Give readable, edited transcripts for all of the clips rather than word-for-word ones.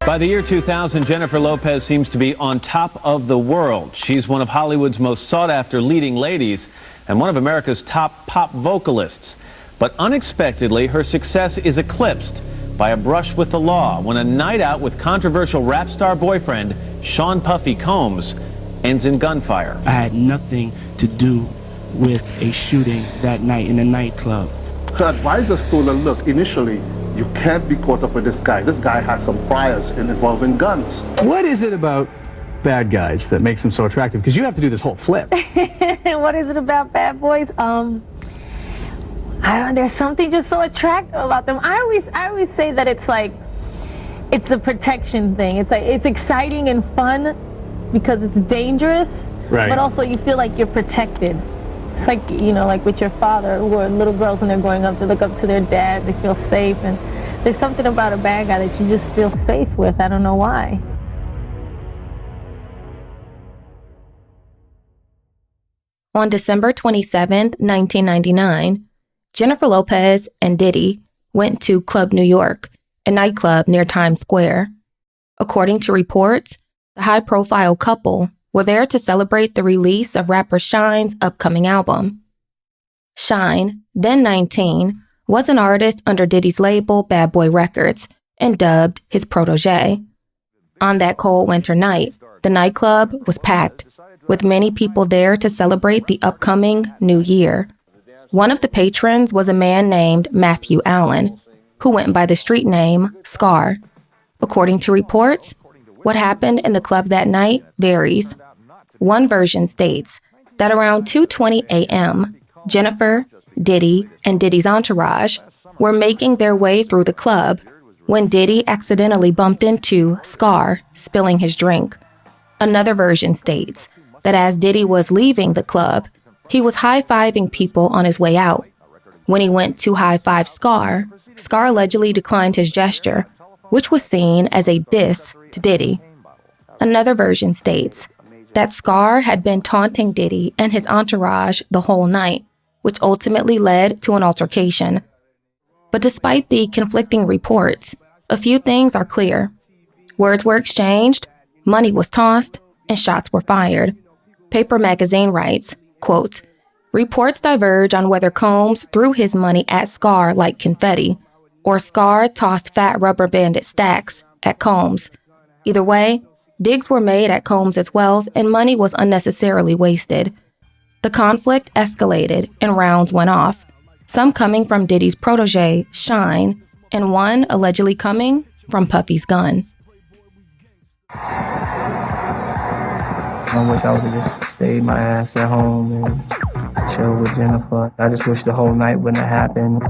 By the year 2000, Jennifer Lopez seems to be on top of the world. She's one of Hollywood's most sought-after leading ladies and one of America's top pop vocalists. But unexpectedly, her success is eclipsed by a brush with the law when a night out with controversial rap star boyfriend Sean Puffy Combs ends in gunfire. I had nothing to do with a shooting that night in a nightclub. Her advisor told her, look, initially, you can't be caught up with this guy. This guy has some priors involving guns. What is it about bad guys that makes them so attractive? Because you have to do this whole flip. What is it about bad boys? I don't know, there's something just so attractive about them. I always say that it's like, it's a protection thing. It's like, it's exciting and fun because it's dangerous, right, but also you feel like you're protected. It's like, you know, like with your father, where little girls when they're growing up, they look up to their dad, they feel safe, and there's something about a bad guy that you just feel safe with. I don't know why. On December 27, 1999, Jennifer Lopez and Diddy went to Club New York, a nightclub near Times Square. According to reports, the high-profile couple were there to celebrate the release of rapper Shine's upcoming album. Shine, then 19, was an artist under Diddy's label Bad Boy Records and dubbed his protege. On that cold winter night, the nightclub was packed, with many people there to celebrate the upcoming new year. One of the patrons was a man named Matthew Allen, who went by the street name Scar. According to reports, what happened in the club that night varies. One version states that around 2:20 a.m., Jennifer, Diddy, and Diddy's entourage were making their way through the club when Diddy accidentally bumped into Scar, spilling his drink. Another version states that as Diddy was leaving the club, he was high-fiving people on his way out. When he went to high-five Scar, Scar allegedly declined his gesture, which was seen as a diss to Diddy. Another version states that Scar had been taunting Diddy and his entourage the whole night, which ultimately led to an altercation. But despite the conflicting reports, a few things are clear. Words were exchanged, money was tossed, and shots were fired. Paper Magazine writes, quote, "Reports diverge on whether Combs threw his money at Scar like confetti, or Scar tossed fat rubber banded stacks at Combs. Either way, digs were made at Combs' wealth and money was unnecessarily wasted. The conflict escalated and rounds went off, some coming from Diddy's protege, Shine, and one allegedly coming from Puffy's gun." I wish I would have just stayed my ass at home and chill with Jennifer. I just wish the whole night wouldn't have happened.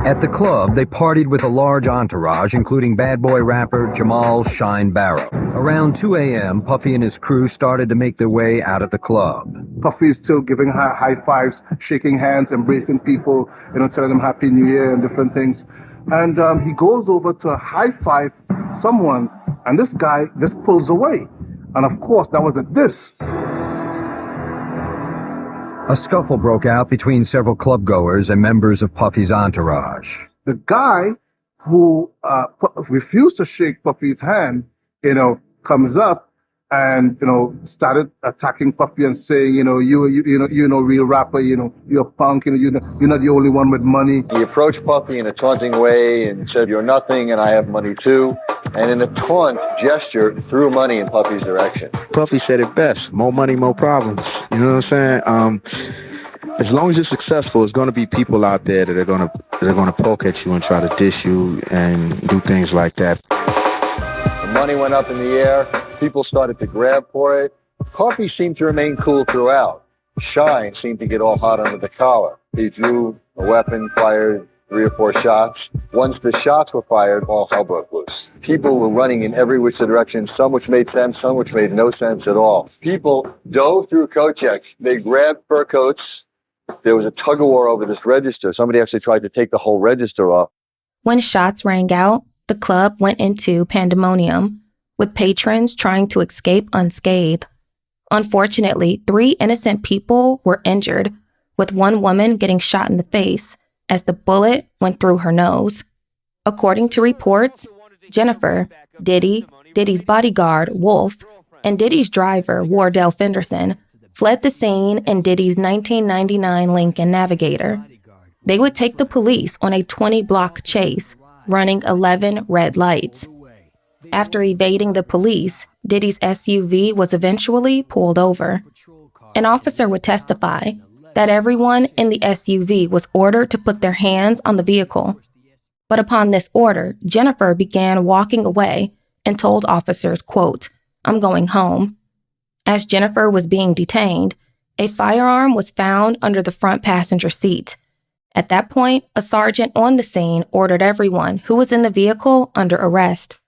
At the club, they partied with a large entourage, including bad boy rapper Jamal Shine Barrow. Around 2 a.m., Puffy and his crew started to make their way out of the club. Puffy is still giving her high fives, shaking hands, embracing people, telling them Happy New Year and different things. And he goes over to high five someone, and this guy just pulls away. And of course, that was a diss. A scuffle broke out between several clubgoers and members of Puffy's entourage. The guy who refused to shake Puffy's hand, comes up and, started attacking Puffy and saying, you're no real rapper, you're a punk, you're not the only one with money. He approached Puffy in a taunting way and said, "You're nothing and I have money too." And in a taunt gesture, threw money in Puffy's direction. Puffy said it best: more money, more problems. You know what I'm saying? As long as you're successful, there's going to be people out there that are going to poke at you and try to diss you and do things like that. The money went up in the air. People started to grab for it. Puffy seemed to remain cool throughout. Shine seemed to get all hot under the collar. He drew a weapon, fired 3 or 4 shots. Once the shots were fired, all hell broke loose. People were running in every which direction, some which made sense, some which made no sense at all. People dove through coat checks. They grabbed fur coats. There was a tug-of-war over this register. Somebody actually tried to take the whole register off. When shots rang out, the club went into pandemonium, with patrons trying to escape unscathed. Unfortunately, 3 innocent people were injured, with one woman getting shot in the face as the bullet went through her nose. According to reports, Jennifer, Diddy, Diddy's bodyguard, Wolf, and Diddy's driver, Wardell Fenderson, fled the scene in Diddy's 1999 Lincoln Navigator. They would take the police on a 20-block chase, running 11 red lights. After evading the police, Diddy's SUV was eventually pulled over. An officer would testify that everyone in the SUV was ordered to put their hands on the vehicle. But upon this order, Jennifer began walking away and told officers, quote, "I'm going home." As Jennifer was being detained, a firearm was found under the front passenger seat. At that point, a sergeant on the scene ordered everyone who was in the vehicle under arrest.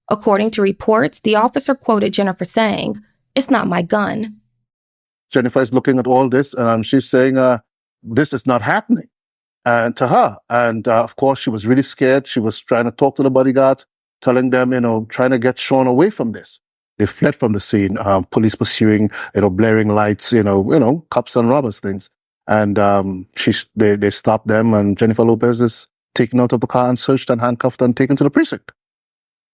According to reports, the officer quoted Jennifer saying, "It's not my gun." Jennifer is looking at all this and she's saying, this is not happening to her. And of course, she was really scared. She was trying to talk to the bodyguards, telling them, trying to get Sean away from this. They fled from the scene, police pursuing, blaring lights, cops and robbers things. And they stopped them, and Jennifer Lopez is taken out of the car and searched and handcuffed and taken to the precinct.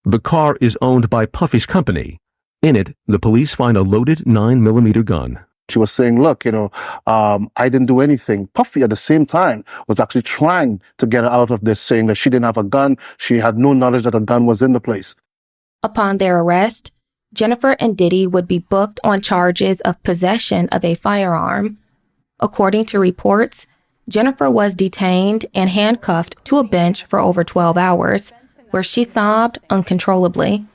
The car is owned by Puffy's company. In it, the police find a loaded 9mm gun. She was saying, look, I didn't do anything. Puffy, at the same time, was actually trying to get her out of this, saying that she didn't have a gun. She had no knowledge that a gun was in the place. Upon their arrest, Jennifer and Diddy would be booked on charges of possession of a firearm. According to reports, Jennifer was detained and handcuffed to a bench for over 12 hours, where she sobbed uncontrollably.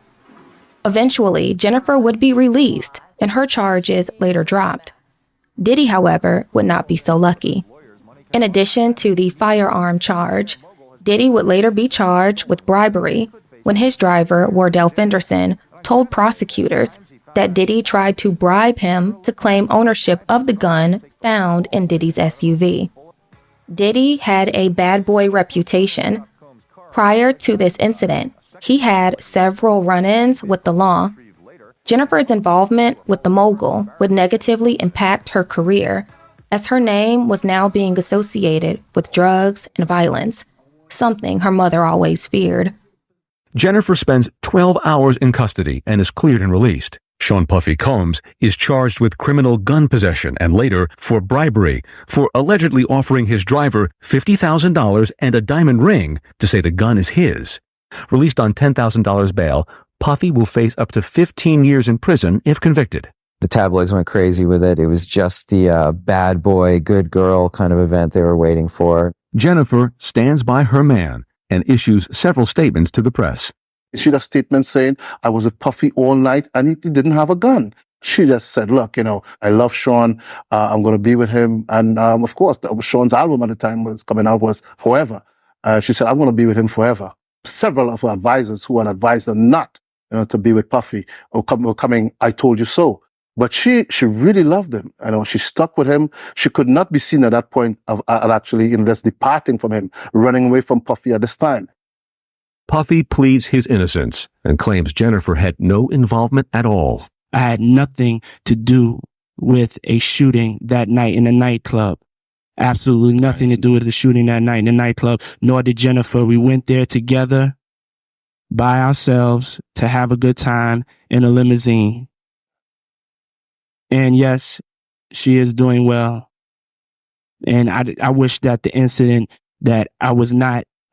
Eventually, Jennifer would be released and her charges later dropped. Diddy, however, would not be so lucky. In addition to the firearm charge, Diddy would later be charged with bribery when his driver, Wardell Fenderson, told prosecutors that Diddy tried to bribe him to claim ownership of the gun found in Diddy's SUV. Diddy had a bad boy reputation. Prior to this incident, he had several run-ins with the law. Jennifer's involvement with the mogul would negatively impact her career, as her name was now being associated with drugs and violence, something her mother always feared. Jennifer spends 12 hours in custody and is cleared and released. Sean Puffy Combs is charged with criminal gun possession and later for bribery for allegedly offering his driver $50,000 and a diamond ring to say the gun is his. Released on $10,000 bail, Puffy will face up to 15 years in prison if convicted. The tabloids went crazy with it. It was just the bad boy, good girl kind of event they were waiting for. Jennifer stands by her man and issues several statements to the press. She had a statement saying, I was with Puffy all night and he didn't have a gun. She just said, look, I love Sean. I'm going to be with him. And of course, Sean's album at the time was coming out was Forever. She said, I'm going to be with him forever. Several of her advisors who had advised her not to be with Puffy were coming, I told you so. But she really loved him. She stuck with him. She could not be seen at that point of actually departing from him, running away from Puffy at this time. Puffy pleads his innocence and claims Jennifer had no involvement at all. I had nothing to do with a shooting that night in a nightclub. Absolutely nothing to do with the shooting that night in the nightclub, nor did Jennifer. We went there together by ourselves to have a good time in a limousine. And yes, she is doing well. And I wish that the incident that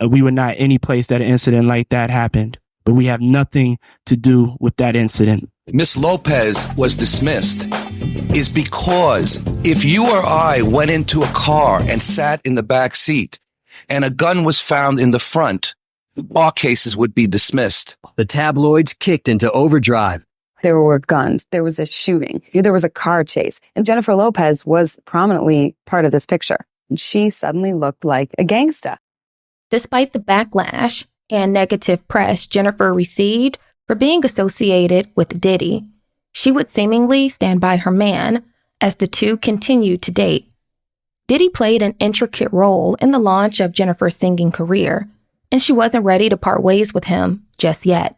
we were not any place that an incident like that happened, but we have nothing to do with that incident. Miss Lopez was dismissed is because if you or I went into a car and sat in the back seat and a gun was found in the front, our cases would be dismissed. The tabloids kicked into overdrive. There were guns. There was a shooting. There was a car chase. And Jennifer Lopez was prominently part of this picture. And she suddenly looked like a gangsta. Despite the backlash and negative press Jennifer received for being associated with Diddy, she would seemingly stand by her man as the two continued to date. Diddy played an intricate role in the launch of Jennifer's singing career, and she wasn't ready to part ways with him just yet.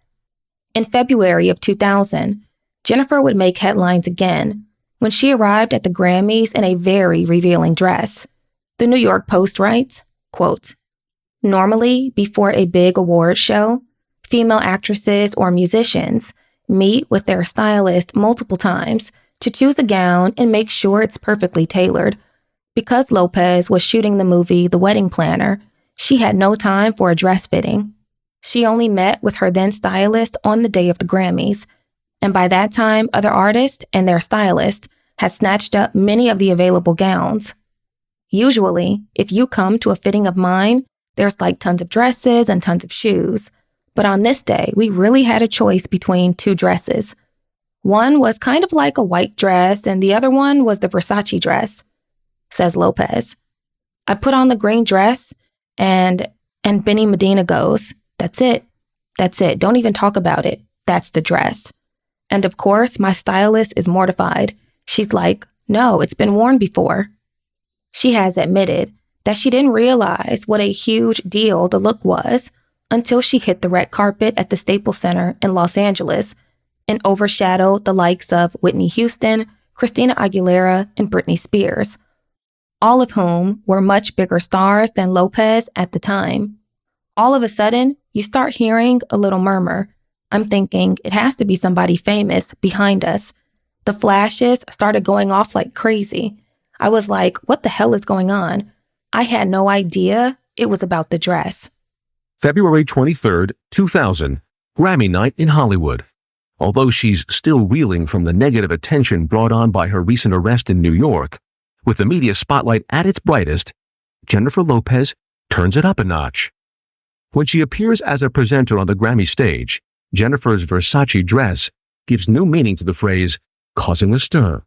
In February of 2000, Jennifer would make headlines again when she arrived at the Grammys in a very revealing dress. The New York Post writes, quote, "Normally, before a big award show, female actresses or musicians meet with their stylist multiple times to choose a gown and make sure it's perfectly tailored. Because Lopez was shooting the movie The Wedding Planner, she had no time for a dress fitting. She only met with her then stylist on the day of the Grammys, and by that time, other artists and their stylist had snatched up many of the available gowns. Usually, if you come to a fitting of mine, there's like tons of dresses and tons of shoes. But on this day, we really had a choice between two dresses. One was kind of like a white dress, and the other one was the Versace dress, says Lopez. I put on the green dress, and Benny Medina goes, That's it. Don't even talk about it. That's the dress. And of course, my stylist is mortified. She's like, no, it's been worn before. She has admitted that she didn't realize what a huge deal the look was until she hit the red carpet at the Staples Center in Los Angeles and overshadowed the likes of Whitney Houston, Christina Aguilera, and Britney Spears, all of whom were much bigger stars than Lopez at the time. All of a sudden, you start hearing a little murmur. I'm thinking it has to be somebody famous behind us. The flashes started going off like crazy. I was like, what the hell is going on? I had no idea it was about the dress. February 23rd, 2000, Grammy night in Hollywood. Although she's still reeling from the negative attention brought on by her recent arrest in New York, with the media spotlight at its brightest, Jennifer Lopez turns it up a notch. When she appears as a presenter on the Grammy stage, Jennifer's Versace dress gives new meaning to the phrase, causing a stir.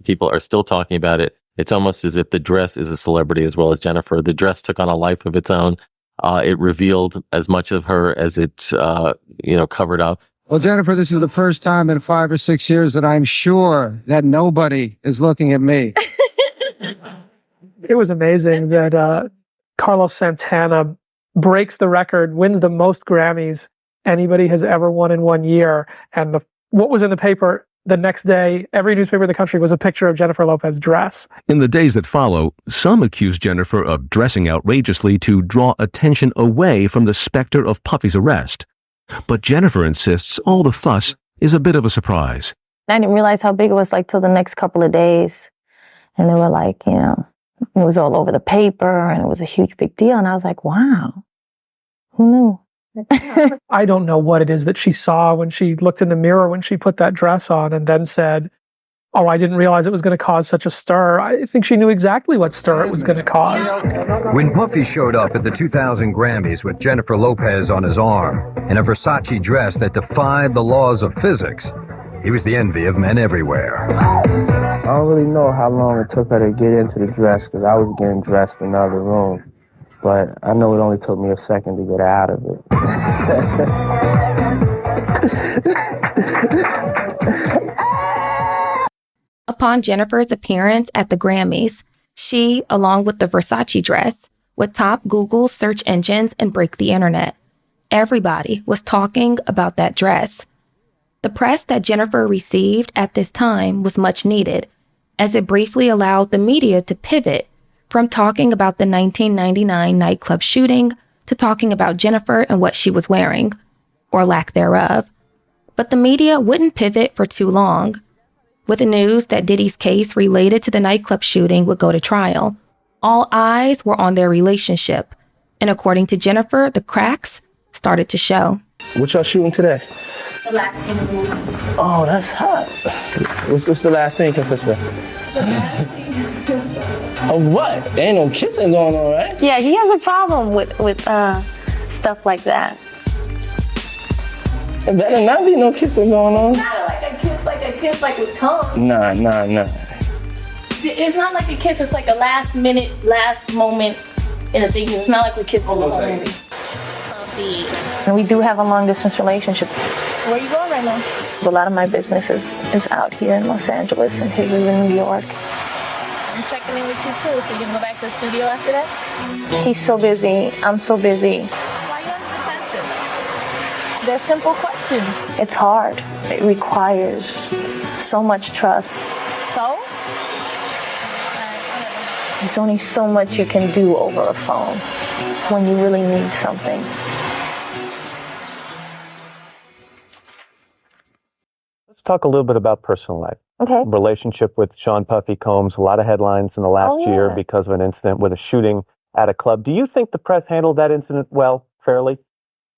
People are still talking about it. It's almost as if the dress is a celebrity as well as Jennifer. The dress took on a life of its own. It revealed as much of her as it, covered up. Well, Jennifer, this is the first time in 5 or 6 years that I'm sure that nobody is looking at me. It was amazing that Carlos Santana breaks the record, wins the most Grammys anybody has ever won in 1 year. And what was in the paper the next day, every newspaper in the country, was a picture of Jennifer Lopez's dress. In the days that follow, some accuse Jennifer of dressing outrageously to draw attention away from the specter of Puffy's arrest. But Jennifer insists all the fuss is a bit of a surprise. I didn't realize how big it was till the next couple of days. And they were like, it was all over the paper and it was a huge big deal. And I was like, wow, who knew? I don't know what it is that she saw when she looked in the mirror when she put that dress on and then said, oh, I didn't realize it was going to cause such a stir. I think she knew exactly what stir it was going to cause. When Puffy showed up at the 2000 Grammys with Jennifer Lopez on his arm in a Versace dress that defied the laws of physics, he was the envy of men everywhere. I don't really know how long it took her to get into the dress because I was getting dressed in the other room. But I know it only took me a second to get out of it. Upon Jennifer's appearance at the Grammys, she, along with the Versace dress, would top Google's search engines and break the internet. Everybody was talking about that dress. The press that Jennifer received at this time was much needed, as it briefly allowed the media to pivot from talking about the 1999 nightclub shooting to talking about Jennifer and what she was wearing, or lack thereof. But the media wouldn't pivot for too long. With the news that Diddy's case related to the nightclub shooting would go to trial, all eyes were on their relationship. And according to Jennifer, the cracks started to show. What y'all shooting today? The last scene of the movie. Oh, that's hot. What's the last scene consist of? Of what? There ain't no kissing going on, right? Yeah, he has a problem with stuff like that. There better not be no kissing going on. Not like a kiss like with tongue. Nah. It's not like a kiss, it's like a last moment in a thing. It's not like we kiss the whole movie. And we do have a long distance relationship. Where are you going right now? A lot of my business is out here in Los Angeles and his is in New York. I'm checking in with you too, so you can go back to the studio after that? He's so busy, I'm so busy. Why are you on defensive? They're simple questions. It's hard. It requires so much trust. So? There's only so much you can do over a phone when you really need something. Let's talk a little bit about personal life. Okay. Relationship with Sean Puffy Combs, a lot of headlines in the last year because of an incident with a shooting at a club. Do you think the press handled that incident well, fairly?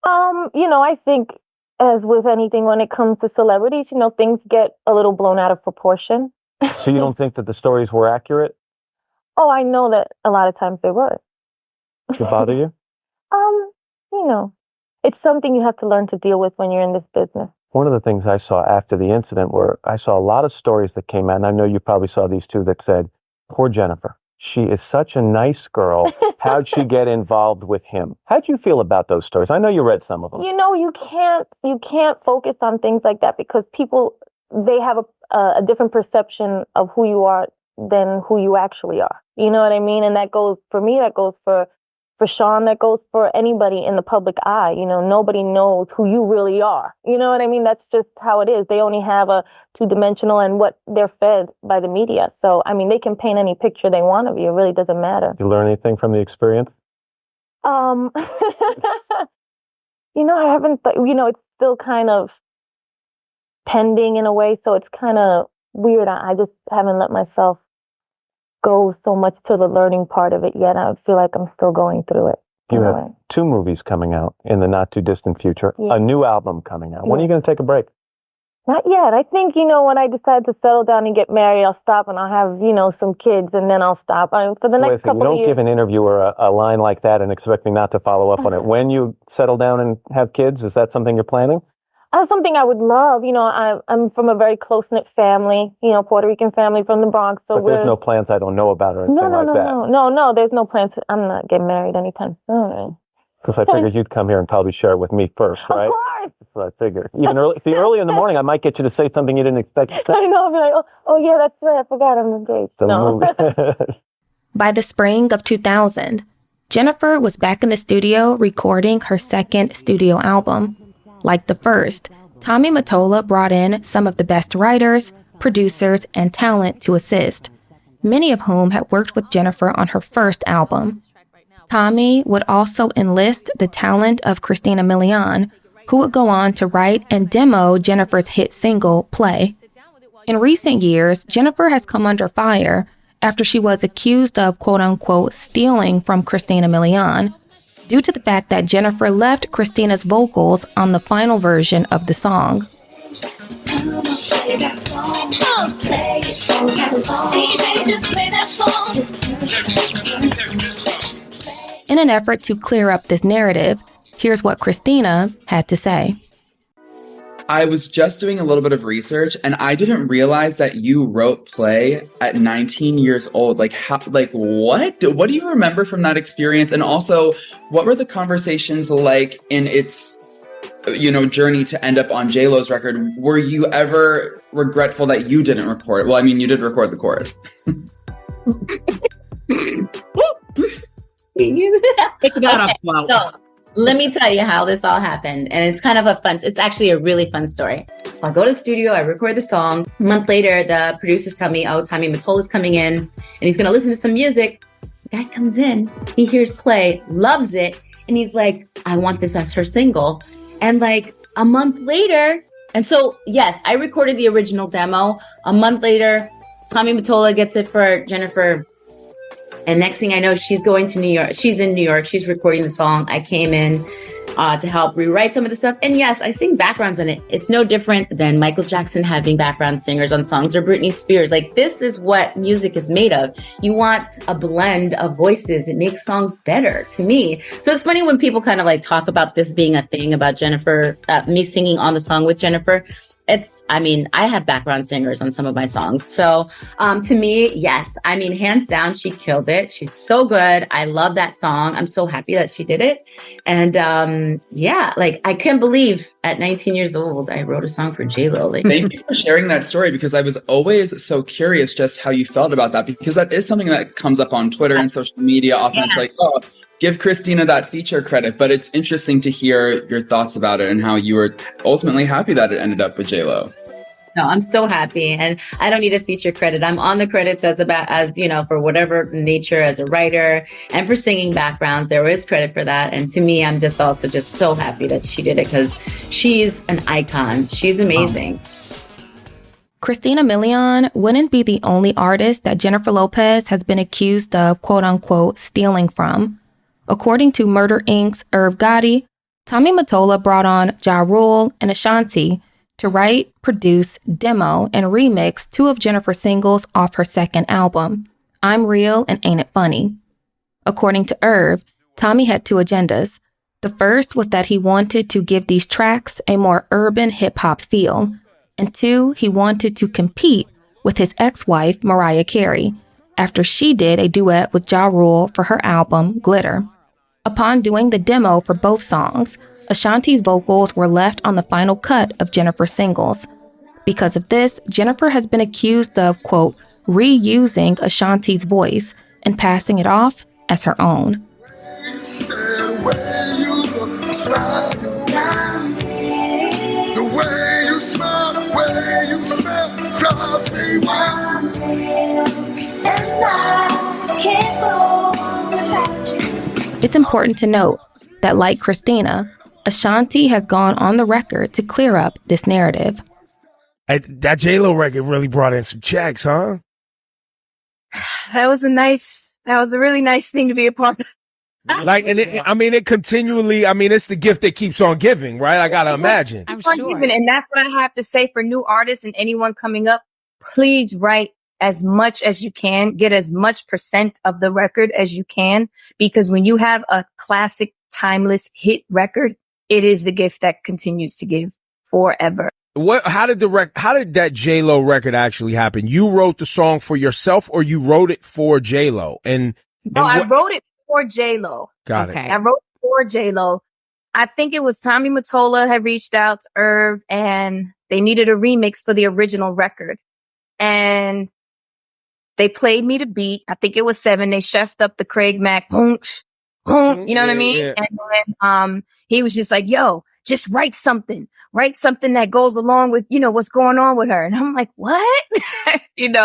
I think as with anything when it comes to celebrities, things get a little blown out of proportion. So you don't think that the stories were accurate? Oh, I know that a lot of times they were. Does it bother you? It's something you have to learn to deal with when you're in this business. One of the things I saw after the incident were I saw a lot of stories that came out, and I know you probably saw these too, that said, poor Jennifer. She is such a nice girl. How'd she get involved with him? How'd you feel about those stories? I know you read some of them. You can't focus on things like that because people, they have a different perception of who you are than who you actually are. You know what I mean? And that goes for me, that goes for Sean, that goes for anybody in the public eye. Nobody knows who you really are. You know what I mean? That's just how it is. They only have a two-dimensional and what they're fed by the media. So, they can paint any picture they want of you. It really doesn't matter. You learn anything from the experience? I haven't, but, it's still kind of pending in a way. So it's kind of weird. I just haven't let myself go so much to the learning part of it yet. I feel like I'm still going through it. You have 2 movies coming out in the not too distant future, a new album coming out. When are you going to take a break? Not yet. I think, when I decide to settle down and get married, I'll stop and I'll have, some kids and then I'll stop. For the next couple of years. You don't give an interviewer a line like that and expect me not to follow up on it. When you settle down and have kids, is that something you're planning? That's something I would love. I'm from a very close-knit family, Puerto Rican family from the Bronx. So but there's no plans I don't know about or anything like that. No, there's no plans. I'm not getting married anytime soon. Because I figured you'd come here and probably share it with me first, right? Of course. That's what I figured. Even early in the morning, I might get you to say something you didn't expect to say. I know. I'll be like, oh yeah, that's right. I forgot I'm engaged. No. By the spring of 2000, Jennifer was back in the studio recording her second studio album. Like the first, Tommy Mottola brought in some of the best writers, producers, and talent to assist, many of whom had worked with Jennifer on her first album. Tommy would also enlist the talent of Christina Milian, who would go on to write and demo Jennifer's hit single, Play. In recent years, Jennifer has come under fire after she was accused of, quote-unquote, stealing from Christina Milian, due to the fact that Jennifer left Christina's vocals on the final version of the song. In an effort to clear up this narrative, here's what Christina had to say. I was just doing a little bit of research and I didn't realize that you wrote Play at 19 years old. What? What do you remember from that experience? And also, what were the conversations like in its, journey to end up on J-Lo's record? Were you ever regretful that you didn't record it? Well, you did record the chorus. Pick that up. So, let me tell you how this all happened. And it's kind of it's actually a really fun story. So I go to the studio, I record the song. A month later, the producers tell me, Tommy Mottola's coming in and he's going to listen to some music. The guy comes in, he hears Play, loves it. And he's like, I want this as her single. And a month later, and so, yes, I recorded the original demo. A month later, Tommy Mottola gets it for Jennifer. And next thing I know, she's going to New York. She's in New York. She's recording the song. I came in to help rewrite some of the stuff. And yes, I sing backgrounds on it. It's no different than Michael Jackson having background singers on songs or Britney Spears. This is what music is made of. You want a blend of voices. It makes songs better to me. So it's funny when people kind of talk about this being a thing about Jennifer, me singing on the song with Jennifer. I have background singers on some of my songs. So, to me, yes, hands down, she killed it. She's so good. I love that song. I'm so happy that she did it. And, I can't believe at 19 years old, I wrote a song for J-Lo. Thank you for sharing that story because I was always so curious just how you felt about that because that is something that comes up on Twitter and social media. Often it's give Christina that feature credit, but it's interesting to hear your thoughts about it and how you were ultimately happy that it ended up with J-Lo. No, I'm so happy. And I don't need a feature credit. I'm on the credits as for whatever nature as a writer and for singing backgrounds. There is credit for that. And to me, I'm just also so happy that she did it because she's an icon. She's amazing. Christina Milian wouldn't be the only artist that Jennifer Lopez has been accused of quote-unquote stealing from. According to Murder Inc.'s Irv Gotti, Tommy Mottola brought on Ja Rule and Ashanti to write, produce, demo, and remix 2 of Jennifer's singles off her second album, I'm Real and Ain't It Funny. According to Irv, Tommy had 2 agendas. The first was that he wanted to give these tracks a more urban hip-hop feel, and 2, he wanted to compete with his ex-wife Mariah Carey after she did a duet with Ja Rule for her album Glitter. Upon doing the demo for both songs, Ashanti's vocals were left on the final cut of Jennifer's singles. Because of this, Jennifer has been accused of, quote, reusing Ashanti's voice and passing it off as her own. It's important to note that, like Christina, Ashanti has gone on the record to clear up this narrative. That J-Lo record really brought in some checks, huh? That was a really nice thing to be a part of. Like, and it continually, it's the gift that keeps on giving, right? I gotta imagine. I'm sure. And that's what I have to say for new artists and anyone coming up. Please write as much as you can, get as much % of the record as you can, because when you have a classic, timeless hit record, it is the gift that continues to give forever. How did that J-Lo record actually happen? You wrote the song for yourself, or you wrote it for J-Lo? I wrote it for J-Lo. Got it. I wrote it for J-Lo. I think it was Tommy Mottola had reached out to Irv and they needed a remix for the original record. And they played me the beat. I think it was 7. They chefed up the Craig Mack, you know what I mean? Yeah. And then he was just like, yo, just write something that goes along with, what's going on with her. And I'm like, what? And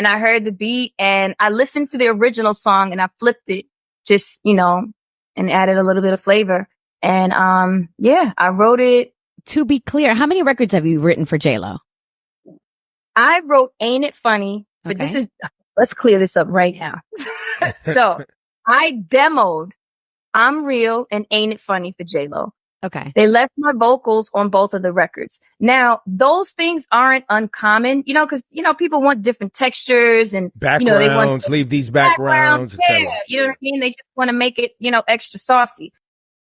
I heard the beat and I listened to the original song and I flipped it just, and added a little bit of flavor. And I wrote it. To be clear, how many records have you written for J-Lo? I wrote Ain't It Funny, but let's clear this up right now. So I demoed I'm Real and Ain't It Funny for J-Lo. Okay. They left my vocals on both of the records. Now, those things aren't uncommon, because, people want different textures and backgrounds, they want leave these backgrounds, etc. Yeah, you know what I mean? They just want to make it, extra saucy.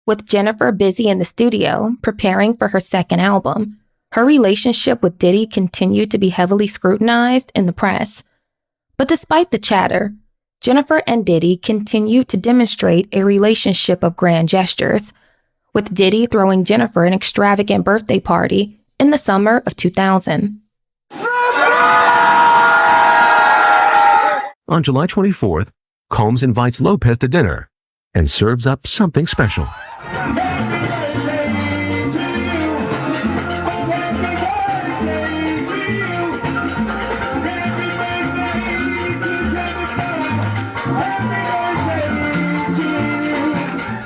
With Jennifer busy in the studio preparing for her second album, her relationship with Diddy continued to be heavily scrutinized in the press. But despite the chatter, Jennifer and Diddy continued to demonstrate a relationship of grand gestures, with Diddy throwing Jennifer an extravagant birthday party in the summer of 2000. On July 24th, Combs invites Lopez to dinner and serves up something special.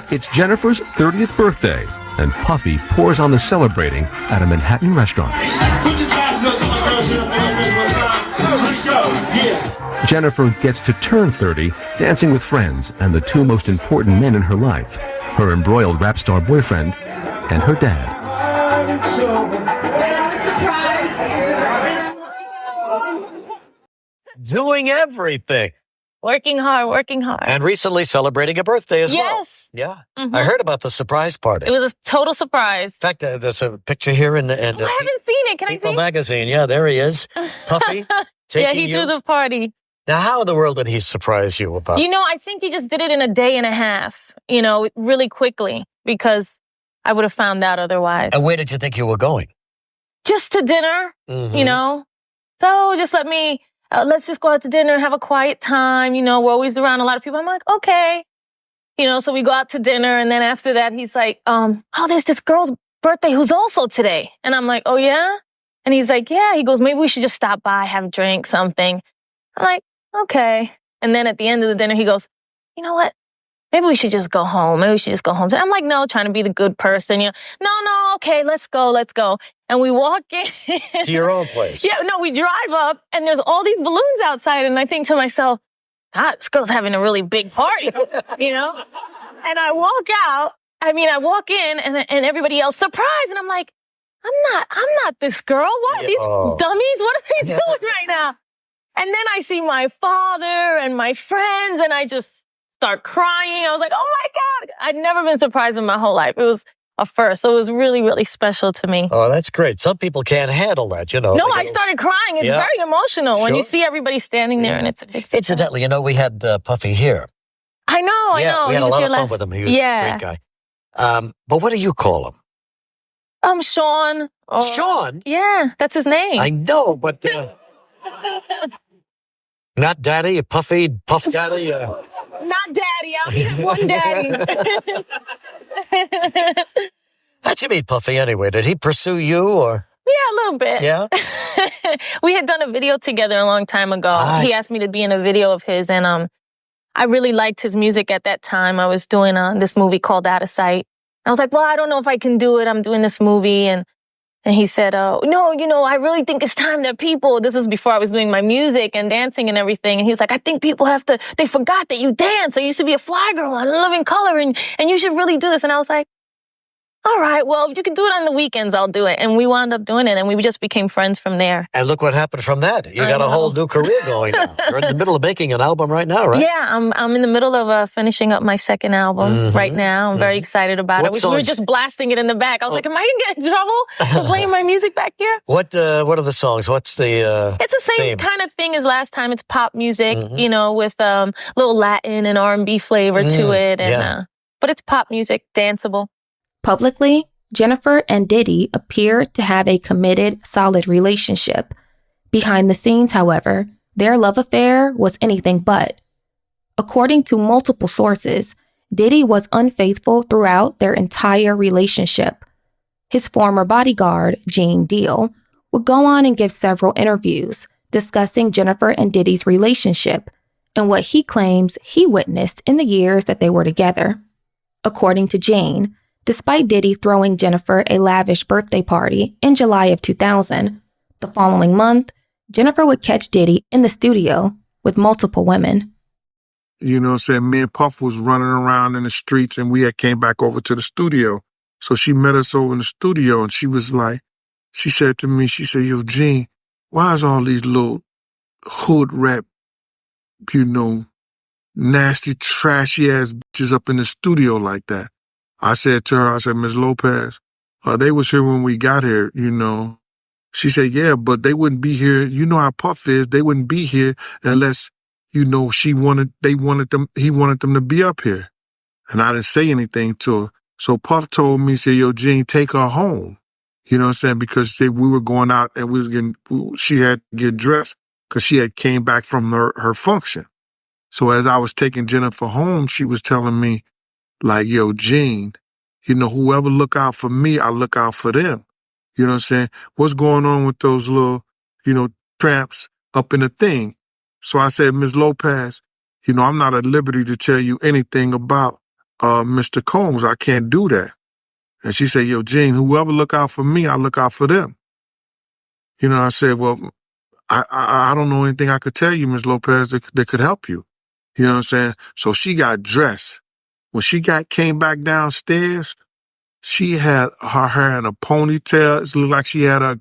It's Jennifer's 30th birthday, and Puffy pours on the celebrating at a Manhattan restaurant. Jennifer gets to turn 30, dancing with friends and the 2 most important men in her life, her embroiled rap star boyfriend and her dad. Doing everything. Working hard. And recently celebrating a birthday as well. Yes. Yeah. Mm-hmm. I heard about the surprise party. It was a total surprise. In fact, there's a picture here in I haven't seen it. Can I see? People magazine. Yeah, there he is. Puffy, taking he threw the party. Now, how in the world did he surprise you about? I think he just did it in a day and a half, really quickly, because I would have found out otherwise. And where did you think you were going? Just to dinner, So just let's just go out to dinner, have a quiet time. We're always around a lot of people. I'm like, okay. So we go out to dinner. And then after that, he's like, there's this girl's birthday who's also today. And I'm like, oh, yeah? And he's like, yeah. He goes, maybe we should just stop by, have a drink, something. I'm like, okay. And then at the end of the dinner, he goes, you know what? Maybe we should just go home. I'm like, no, trying to be the good person. No, okay, let's go. And we walk in. To your own place. Yeah, no, we drive up and there's all these balloons outside. And I think to myself, this girl's having a really big party, you know? And I walk out. I walk in and everybody else surprised. And I'm like, I'm not this girl. What? These dummies? What are they doing right now? And then I see my father and my friends and I just start crying. I was like, oh my God. I'd never been surprised in my whole life. It was a first. So it was really, really special to me. Oh, that's great. Some people can't handle that, you know. No, I started crying. It's very emotional when you see everybody standing there and it's a big surprise. Incidentally, you know, we had Puffy here. I know. We had a lot of fun with him. He was a great guy. But what do you call him? Sean. Sean? Yeah, that's his name. I know, but not Daddy, Puffy, Puff Daddy. Not Daddy. I only have one Daddy. How'd you meet Puffy anyway? Did he pursue you or? Yeah, a little bit. Yeah? We had done a video together a long time ago. He asked me to be in a video of his, and I really liked his music at that time. I was doing this movie called Out of Sight. I was like, well, I don't know if I can do it. I'm doing this movie. And he said, no, you know, I really think it's time that people, this was before I was doing my music and dancing and everything. And he was like, I think people they forgot that you dance. I used to be a fly girl on Living Color and you should really do this. And I was like, all right, well, if you can do it on the weekends, I'll do it. And we wound up doing it, and we just became friends from there. And look what happened from that. You got a whole new career going now. You're in the middle of making an album right now, right? Yeah, I'm in the middle of finishing up my second album right now. I'm very excited about it. We were just blasting it in the back. I was like, am I going to get in trouble for playing my music back here? What are the songs? What's the It's the same kind of thing as last time. It's pop music, you know, with little Latin and R&B flavor to it. And but it's pop music, danceable. Publicly, Jennifer and Diddy appeared to have a committed, solid relationship. Behind the scenes, however, their love affair was anything but. According to multiple sources, Diddy was unfaithful throughout their entire relationship. His former bodyguard, Gene Deal, would go on and give several interviews discussing Jennifer and Diddy's relationship and what he claims he witnessed in the years that they were together. According to Gene, despite Diddy throwing Jennifer a lavish birthday party in July of 2000, the following month, Jennifer would catch Diddy in the studio with multiple women. You know what I'm saying? Me and Puff was running around in the streets and we had came back over to the studio. So she met us over in the studio and she said to me, yo, Gene, why is all these little hood rap, you know, nasty, trashy ass bitches up in the studio like that? I said to her, Ms. Lopez, they was here when we got here, you know. She said, yeah, but they wouldn't be here. You know how Puff is. They wouldn't be here unless, you know, he wanted them to be up here. And I didn't say anything to her. So Puff told me, say, yo, Gene, take her home. You know what I'm saying? Because we were going out and she had to get dressed because she had came back from her function. So as I was taking Jennifer home, she was telling me, like, yo, Gene, you know, whoever look out for me, I look out for them. You know what I'm saying? What's going on with those little, you know, tramps up in the thing? So I said, Ms. Lopez, you know, I'm not at liberty to tell you anything about Mr. Combs. I can't do that. And she said, yo, Gene, whoever look out for me, I look out for them. You know, I said, well, I don't know anything I could tell you, Ms. Lopez, that could help you. You know what I'm saying? So she got dressed. When she came back downstairs, she had her hair in a ponytail. It looked like she had her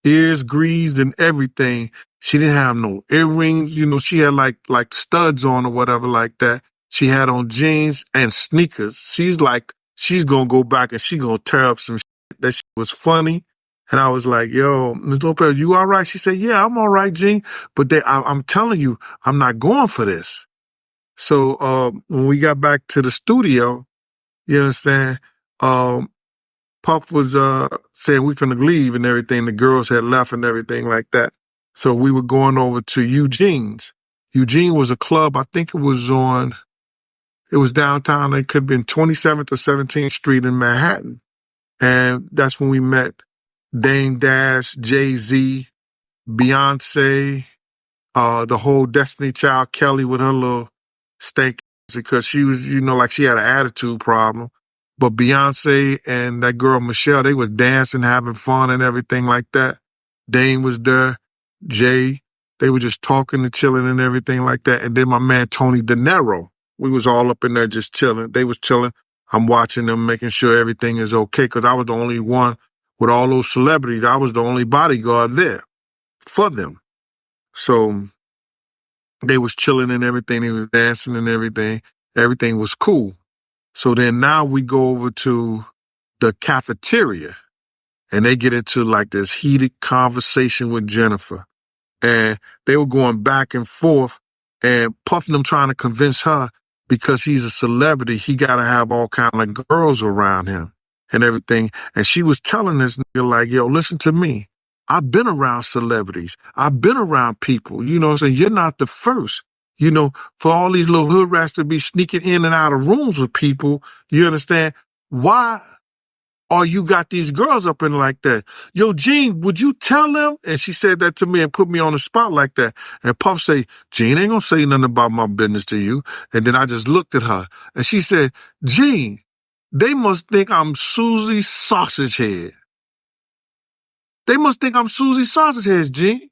ears greased and everything. She didn't have no earrings. You know, she had like studs on or whatever like that. She had on jeans and sneakers. She's going to go back and she's going to tear up some shit. That shit was funny. And I was like, yo, Ms. Lopez, you all right? She said, yeah, I'm all right, Gene. But I'm telling you, I'm not going for this. So when we got back to the studio, you understand, Puff was saying we finna leave and everything. The girls had left and everything like that. So we were going over to Eugene's. Eugene was a club, I think it was downtown. It could have been 27th or 17th Street in Manhattan. And that's when we met Dame Dash, Jay-Z, Beyonce, the whole Destiny Child Kelly with her little stank, because she was, you know, like she had an attitude problem. But Beyonce and that girl Michelle, they was dancing, having fun and everything like that. Dane was there, Jay. They were just talking and chilling and everything like that. And then my man Tony De Niro, we was all up in there just chilling. They was chilling. I'm watching them, making sure everything is okay, because I was the only one with all those celebrities. I was the only bodyguard there for them. So they was chilling and everything. They was dancing and everything. Everything was cool. So then now we go over to the cafeteria, and they get into like this heated conversation with Jennifer. And they were going back and forth, and Puffing them trying to convince her, because he's a celebrity, he got to have all kind of girls around him and everything. And she was telling this nigga like, yo, listen to me. I've been around celebrities. I've been around people. You know what I'm saying? You're not the first. You know, for all these little hood rats to be sneaking in and out of rooms with people, you understand? Why are you got these girls up in like that? Yo, Gene, would you tell them? And she said that to me and put me on the spot like that. And Puff say, Gene ain't gonna say nothing about my business to you. And then I just looked at her and she said, Gene, they must think I'm Susie Sausage Head. They must think I'm Susie Sausage Head, Gene.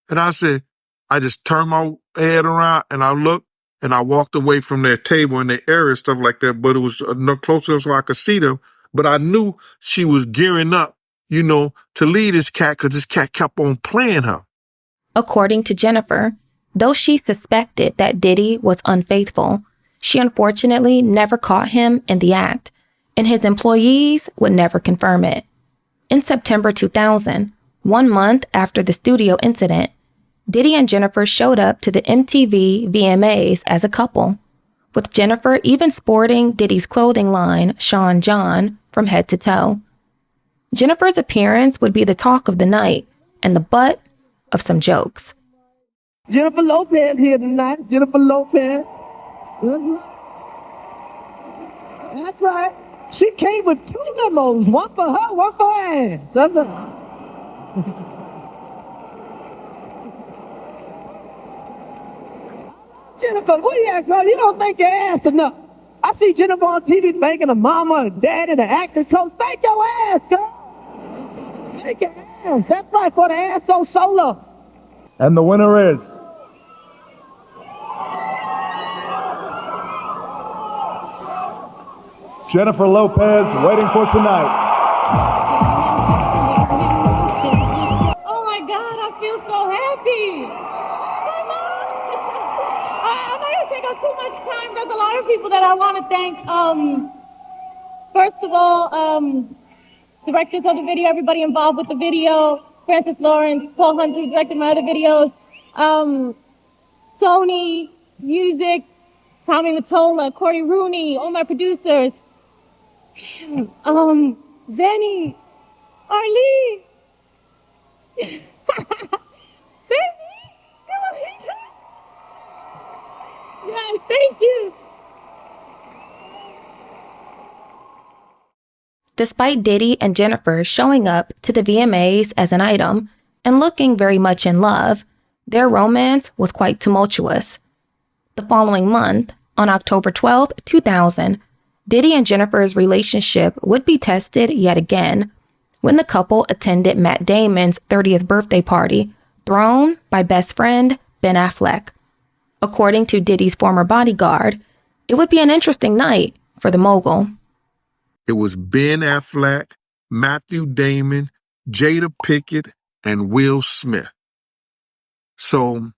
And I said, I just turned my head around and I looked and I walked away from their table and their area, stuff like that. But it was close enough so I could see them. But I knew she was gearing up, you know, to lead this cat, because this cat kept on playing her. According to Jennifer, though she suspected that Diddy was unfaithful, she unfortunately never caught him in the act, and his employees would never confirm it. In September 2000, 1 month after the studio incident, Diddy and Jennifer showed up to the MTV VMAs as a couple, with Jennifer even sporting Diddy's clothing line, Sean John, from head to toe. Jennifer's appearance would be the talk of the night and the butt of some jokes. Jennifer Lopez here tonight. Jennifer Lopez. That's right. She came with 2 limos, one for her, one for her ass. That's right. Jennifer, what you ask, girl? You don't think your ass enough. I see Jennifer on TV thanking her mama, her dad, and the actors coach. Thank your ass, girl. Thank your ass. That's right, for the ass so solo. And the winner is Jennifer Lopez, Waiting for Tonight. Oh my God, I feel so happy. I'm not going to take up too much time. There's a lot of people that I want to thank. First of all, directors of the video, everybody involved with the video, Francis Lawrence, Paul Hunt, who directed my other videos, Sony, Music, Tommy Mottola, Corey Rooney, all my producers, Benny, Arlene, Baby, yeah, thank you. Despite Diddy and Jennifer showing up to the VMAs as an item and looking very much in love, their romance was quite tumultuous. The following month, on October 12, 2000, Diddy and Jennifer's relationship would be tested yet again when the couple attended Matt Damon's 30th birthday party, thrown by best friend Ben Affleck. According to Diddy's former bodyguard, it would be an interesting night for the mogul. It was Ben Affleck, Matthew Damon, Jada Pinkett, and Will Smith. So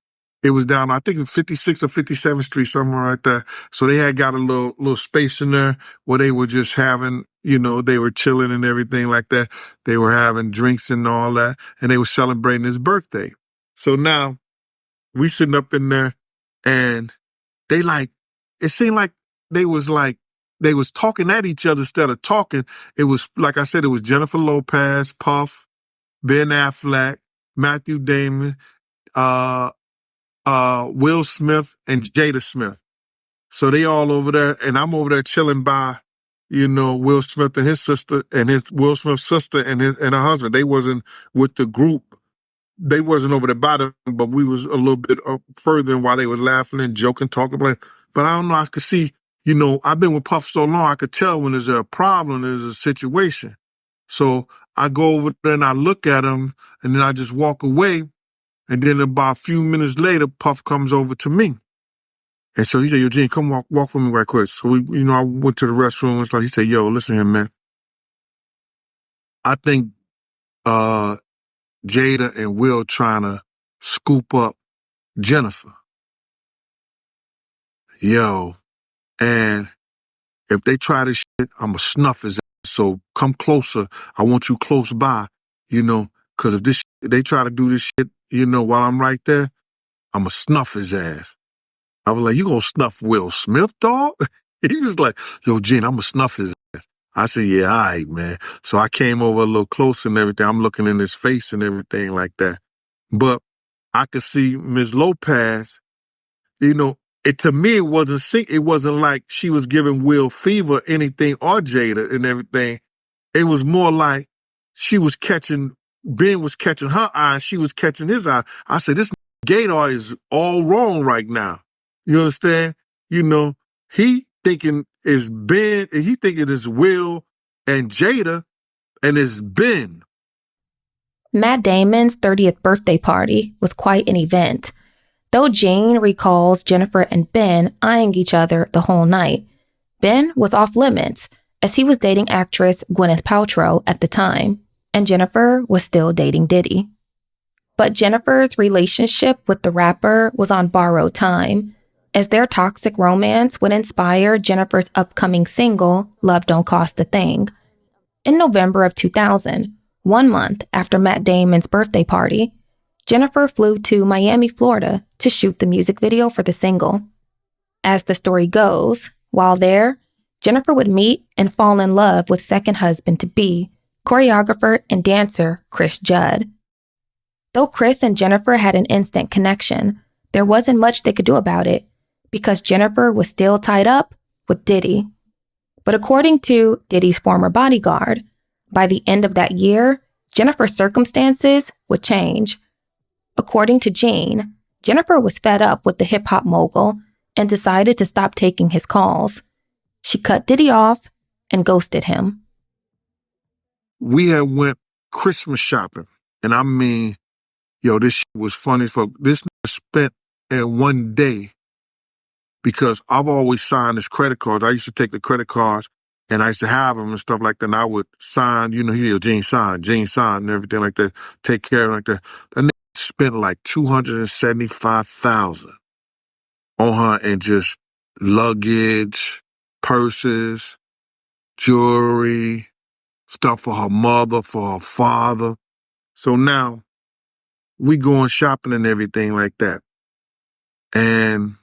it was down, I think, 56th or 57th Street, somewhere right there. So they had got a little space in there where they were just having, you know, they were chilling and everything like that. They were having drinks and all that, and they were celebrating his birthday. So now we sitting up in there, and they it seemed like they was talking at each other instead of talking. It was, like I said, it was Jennifer Lopez, Puff, Ben Affleck, Matthew Damon, Will Smith, and Jada Smith. So they all over there, and I'm over there chilling by, you know, Will Smith and his sister, and Will Smith's sister and her husband. They wasn't with the group. They wasn't over there by them, but we was a little bit further in while they was laughing and joking, talking about it. But I don't know, I could see, you know, I've been with Puff so long, I could tell when there's a problem, there's a situation. So I go over there and I look at him, and then I just walk away. And then about a few minutes later, Puff comes over to me. And so he said, yo, Gene, come walk with me right quick. So I went to the restroom and stuff. He said, yo, listen here, man. I think Jada and Will trying to scoop up Jennifer. Yo, and if they try this shit, I'ma snuff his ass. So come closer. I want you close by, because if they try to do this shit, while I'm right there, I'ma snuff his ass. I was like, you gonna snuff Will Smith, dog? He was like, yo, Gene, I'ma snuff his ass. I said, yeah, all right, man. So I came over a little closer and everything. I'm looking in his face and everything like that. But I could see Ms. Lopez, to me, it wasn't like she was giving Will fever, anything, or Jada and everything. It was more like Ben was catching her eye and she was catching his eye. I said, this Gator is all wrong right now. You understand? He thinking it's Ben, and he thinking it's Will and Jada, and it's Ben. Matt Damon's 30th birthday party was quite an event. Though Jane recalls Jennifer and Ben eyeing each other the whole night, Ben was off limits as he was dating actress Gwyneth Paltrow at the time, and Jennifer was still dating Diddy. But Jennifer's relationship with the rapper was on borrowed time, as their toxic romance would inspire Jennifer's upcoming single, Love Don't Cost a Thing. In November of 2000, 1 month after Matt Damon's birthday party, Jennifer flew to Miami, Florida to shoot the music video for the single. As the story goes, while there, Jennifer would meet and fall in love with second husband-to-be, choreographer and dancer Chris Judd. Though Chris and Jennifer had an instant connection, there wasn't much they could do about it because Jennifer was still tied up with Diddy. But according to Diddy's former bodyguard, by the end of that year, Jennifer's circumstances would change. According to Gene, Jennifer was fed up with the hip hop mogul and decided to stop taking his calls. She cut Diddy off and ghosted him. We had went Christmas shopping, and I mean, this shit was funny. This spent in one day because I've always signed his credit cards. I used to take the credit cards and I used to have them and stuff like that. And I would sign, Gene sign, and everything like that. Take care of it like that. That nigga spent like $275,000 on her and just luggage, purses, jewelry, stuff for her mother, for her father. So now we going shopping and everything like that. And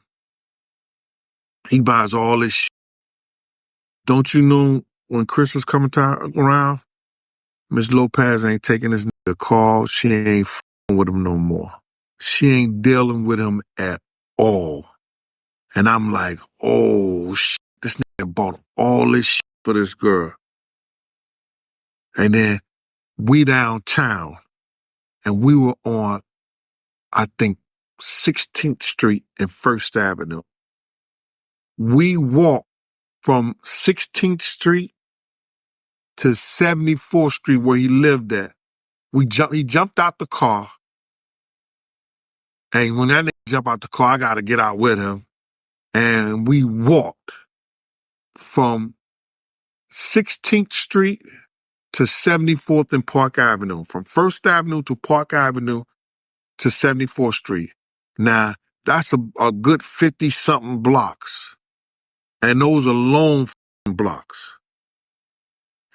he buys all this shit. Don't you know when Christmas coming time around, Miss Lopez ain't taking this nigga call. She ain't f***ing with him no more. She ain't dealing with him at all. And I'm like, oh, shit, this nigga bought all this shit for this girl. And then we downtown, and we were on, I think, 16th Street and 1st Avenue. We walked from 16th Street to 74th Street where he lived at. He jumped out the car. And when that nigga jumped out the car, I got to get out with him. And we walked from 16th Street to 74th and Park Avenue. From 1st Avenue to Park Avenue to 74th Street. Now, that's a good 50-something blocks. And those are long blocks.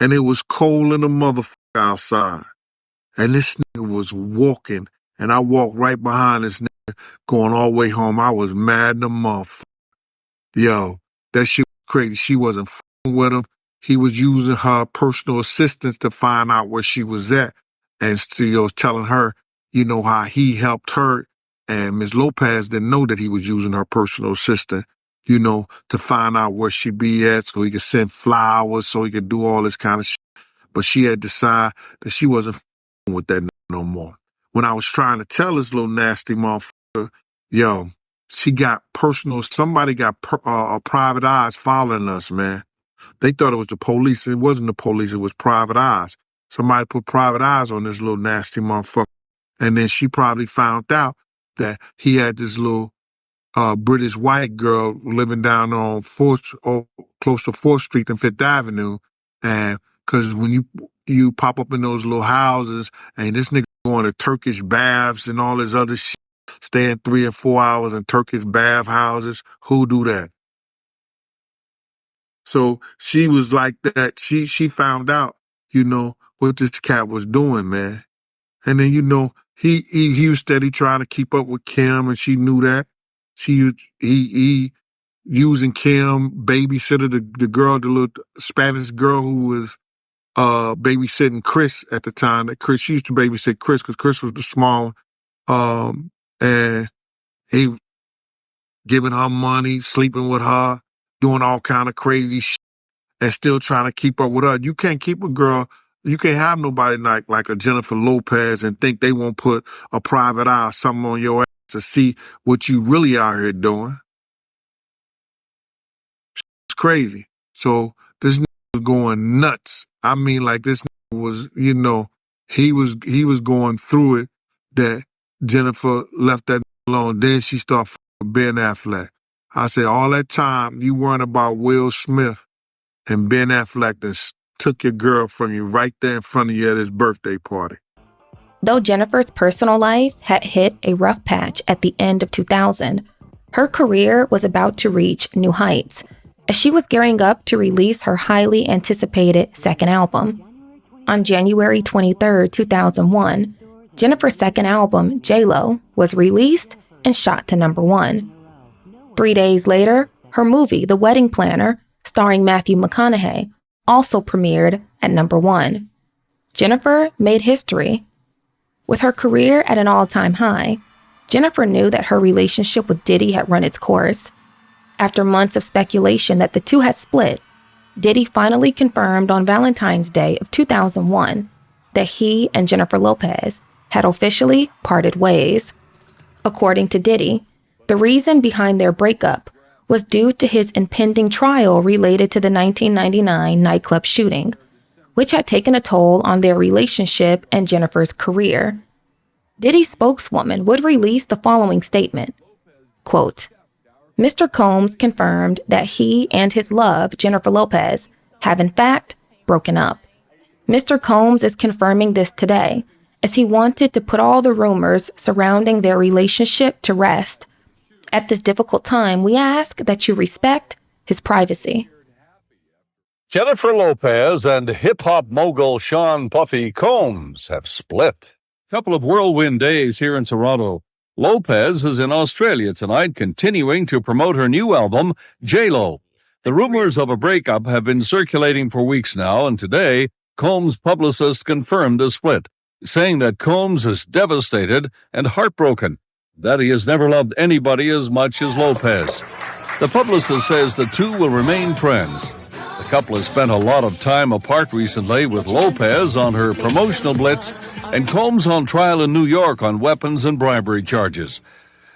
And it was cold in the motherfucker outside. And this nigga was walking, and I walked right behind this nigga going all the way home. I was mad in the motherfucker. Yo, that shit was crazy. She wasn't f***ing with him. He was using her personal assistants to find out where she was at. And she was telling her, how he helped her. And Ms. Lopez didn't know that he was using her personal assistant, to find out where she be at so he could send flowers, so he could do all this kind of shit. But she had decided that she wasn't f***ing with that no more. When I was trying to tell this little nasty motherfucker, yo, she got personal. Somebody got private eyes following us, man. They thought it was the police. It wasn't the police. It was private eyes. Somebody put private eyes on this little nasty motherfucker. And then she probably found out that he had this little British white girl living down on close to 4th Street and 5th Avenue. And because when you pop up in those little houses and this nigga going to Turkish baths and all this other shit, staying 3 or 4 hours in Turkish bath houses, who do that? So she was like that. She found out, what this cat was doing, man. And then, he was steady trying to keep up with Kim, and she knew that. He using Kim, babysitter, the girl, the little Spanish girl who was babysitting Chris at the time. That Chris, she used to babysit Chris because Chris was the small one. And he giving her money, sleeping with her, doing all kind of crazy shit, and still trying to keep up with her. You can't keep a girl. You can't have nobody like a Jennifer Lopez and think they won't put a private eye or something on your ass to see what you really out here doing. It's crazy. So this nigga was going nuts. I mean, like this nigga was, he was going through it that Jennifer left that alone. Then she started with Ben Affleck. I said, all that time you worrying about Will Smith and Ben Affleck that took your girl from you right there in front of you at his birthday party. Though Jennifer's personal life had hit a rough patch at the end of 2000, her career was about to reach new heights as she was gearing up to release her highly anticipated second album. On January 23, 2001, Jennifer's second album, J-Lo, was released and shot to #1. 3 days later, her movie, The Wedding Planner, starring Matthew McConaughey, also premiered at #1. Jennifer made history. With her career at an all-time high, Jennifer knew that her relationship with Diddy had run its course. After months of speculation that the two had split, Diddy finally confirmed on Valentine's Day of 2001 that he and Jennifer Lopez had officially parted ways. According to Diddy, the reason behind their breakup was due to his impending trial related to the 1999 nightclub shooting, which had taken a toll on their relationship and Jennifer's career. Diddy's spokeswoman would release the following statement, quote, Mr. Combs confirmed that he and his love, Jennifer Lopez, have in fact broken up. Mr. Combs is confirming this today, as he wanted to put all the rumors surrounding their relationship to rest. At this difficult time, we ask that you respect his privacy. Jennifer Lopez and Hip Hop Mogul Sean Puffy Combs have split. Couple of whirlwind days here in Toronto. Lopez is in Australia tonight, continuing to promote her new album, J-Lo. The rumors of a breakup have been circulating for weeks now, and today, Combs' publicist confirmed the split, saying that Combs is devastated and heartbroken, that he has never loved anybody as much as Lopez. The publicist says the two will remain friends. The couple has spent a lot of time apart recently, with Lopez on her promotional blitz and Combs on trial in New York on weapons and bribery charges.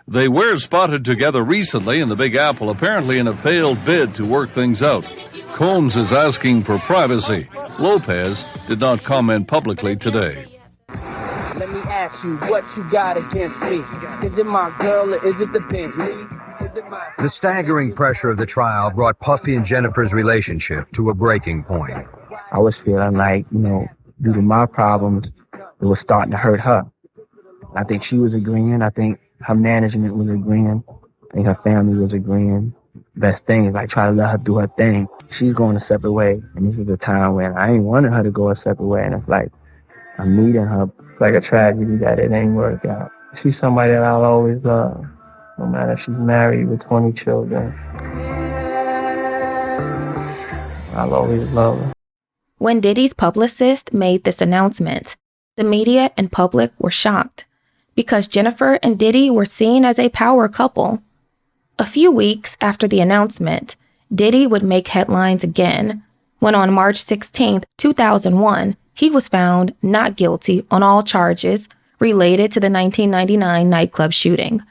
They were spotted together recently in the Big Apple, apparently in a failed bid to work things out. Combs is asking for privacy. Lopez did not comment publicly today. Let me ask you what you got against me. Is it my girl or is it the Bentley? The staggering pressure of the trial brought Puffy and Jennifer's relationship to a breaking point. I was feeling like, due to my problems, it was starting to hurt her. I think she was agreeing. I think her management was agreeing. I think her family was agreeing. Best thing is try to let her do her thing. She's going a separate way, and this is a time when I ain't wanted her to go a separate way, and it's like I'm meeting her. It's like a tragedy that it ain't work out. She's somebody that I'll always love, no matter if she's married with 20 children. I'll always love her. When Diddy's publicist made this announcement, the media and public were shocked because Jennifer and Diddy were seen as a power couple. A few weeks after the announcement, Diddy would make headlines again when on March 16, 2001, he was found not guilty on all charges related to the 1999 nightclub shooting.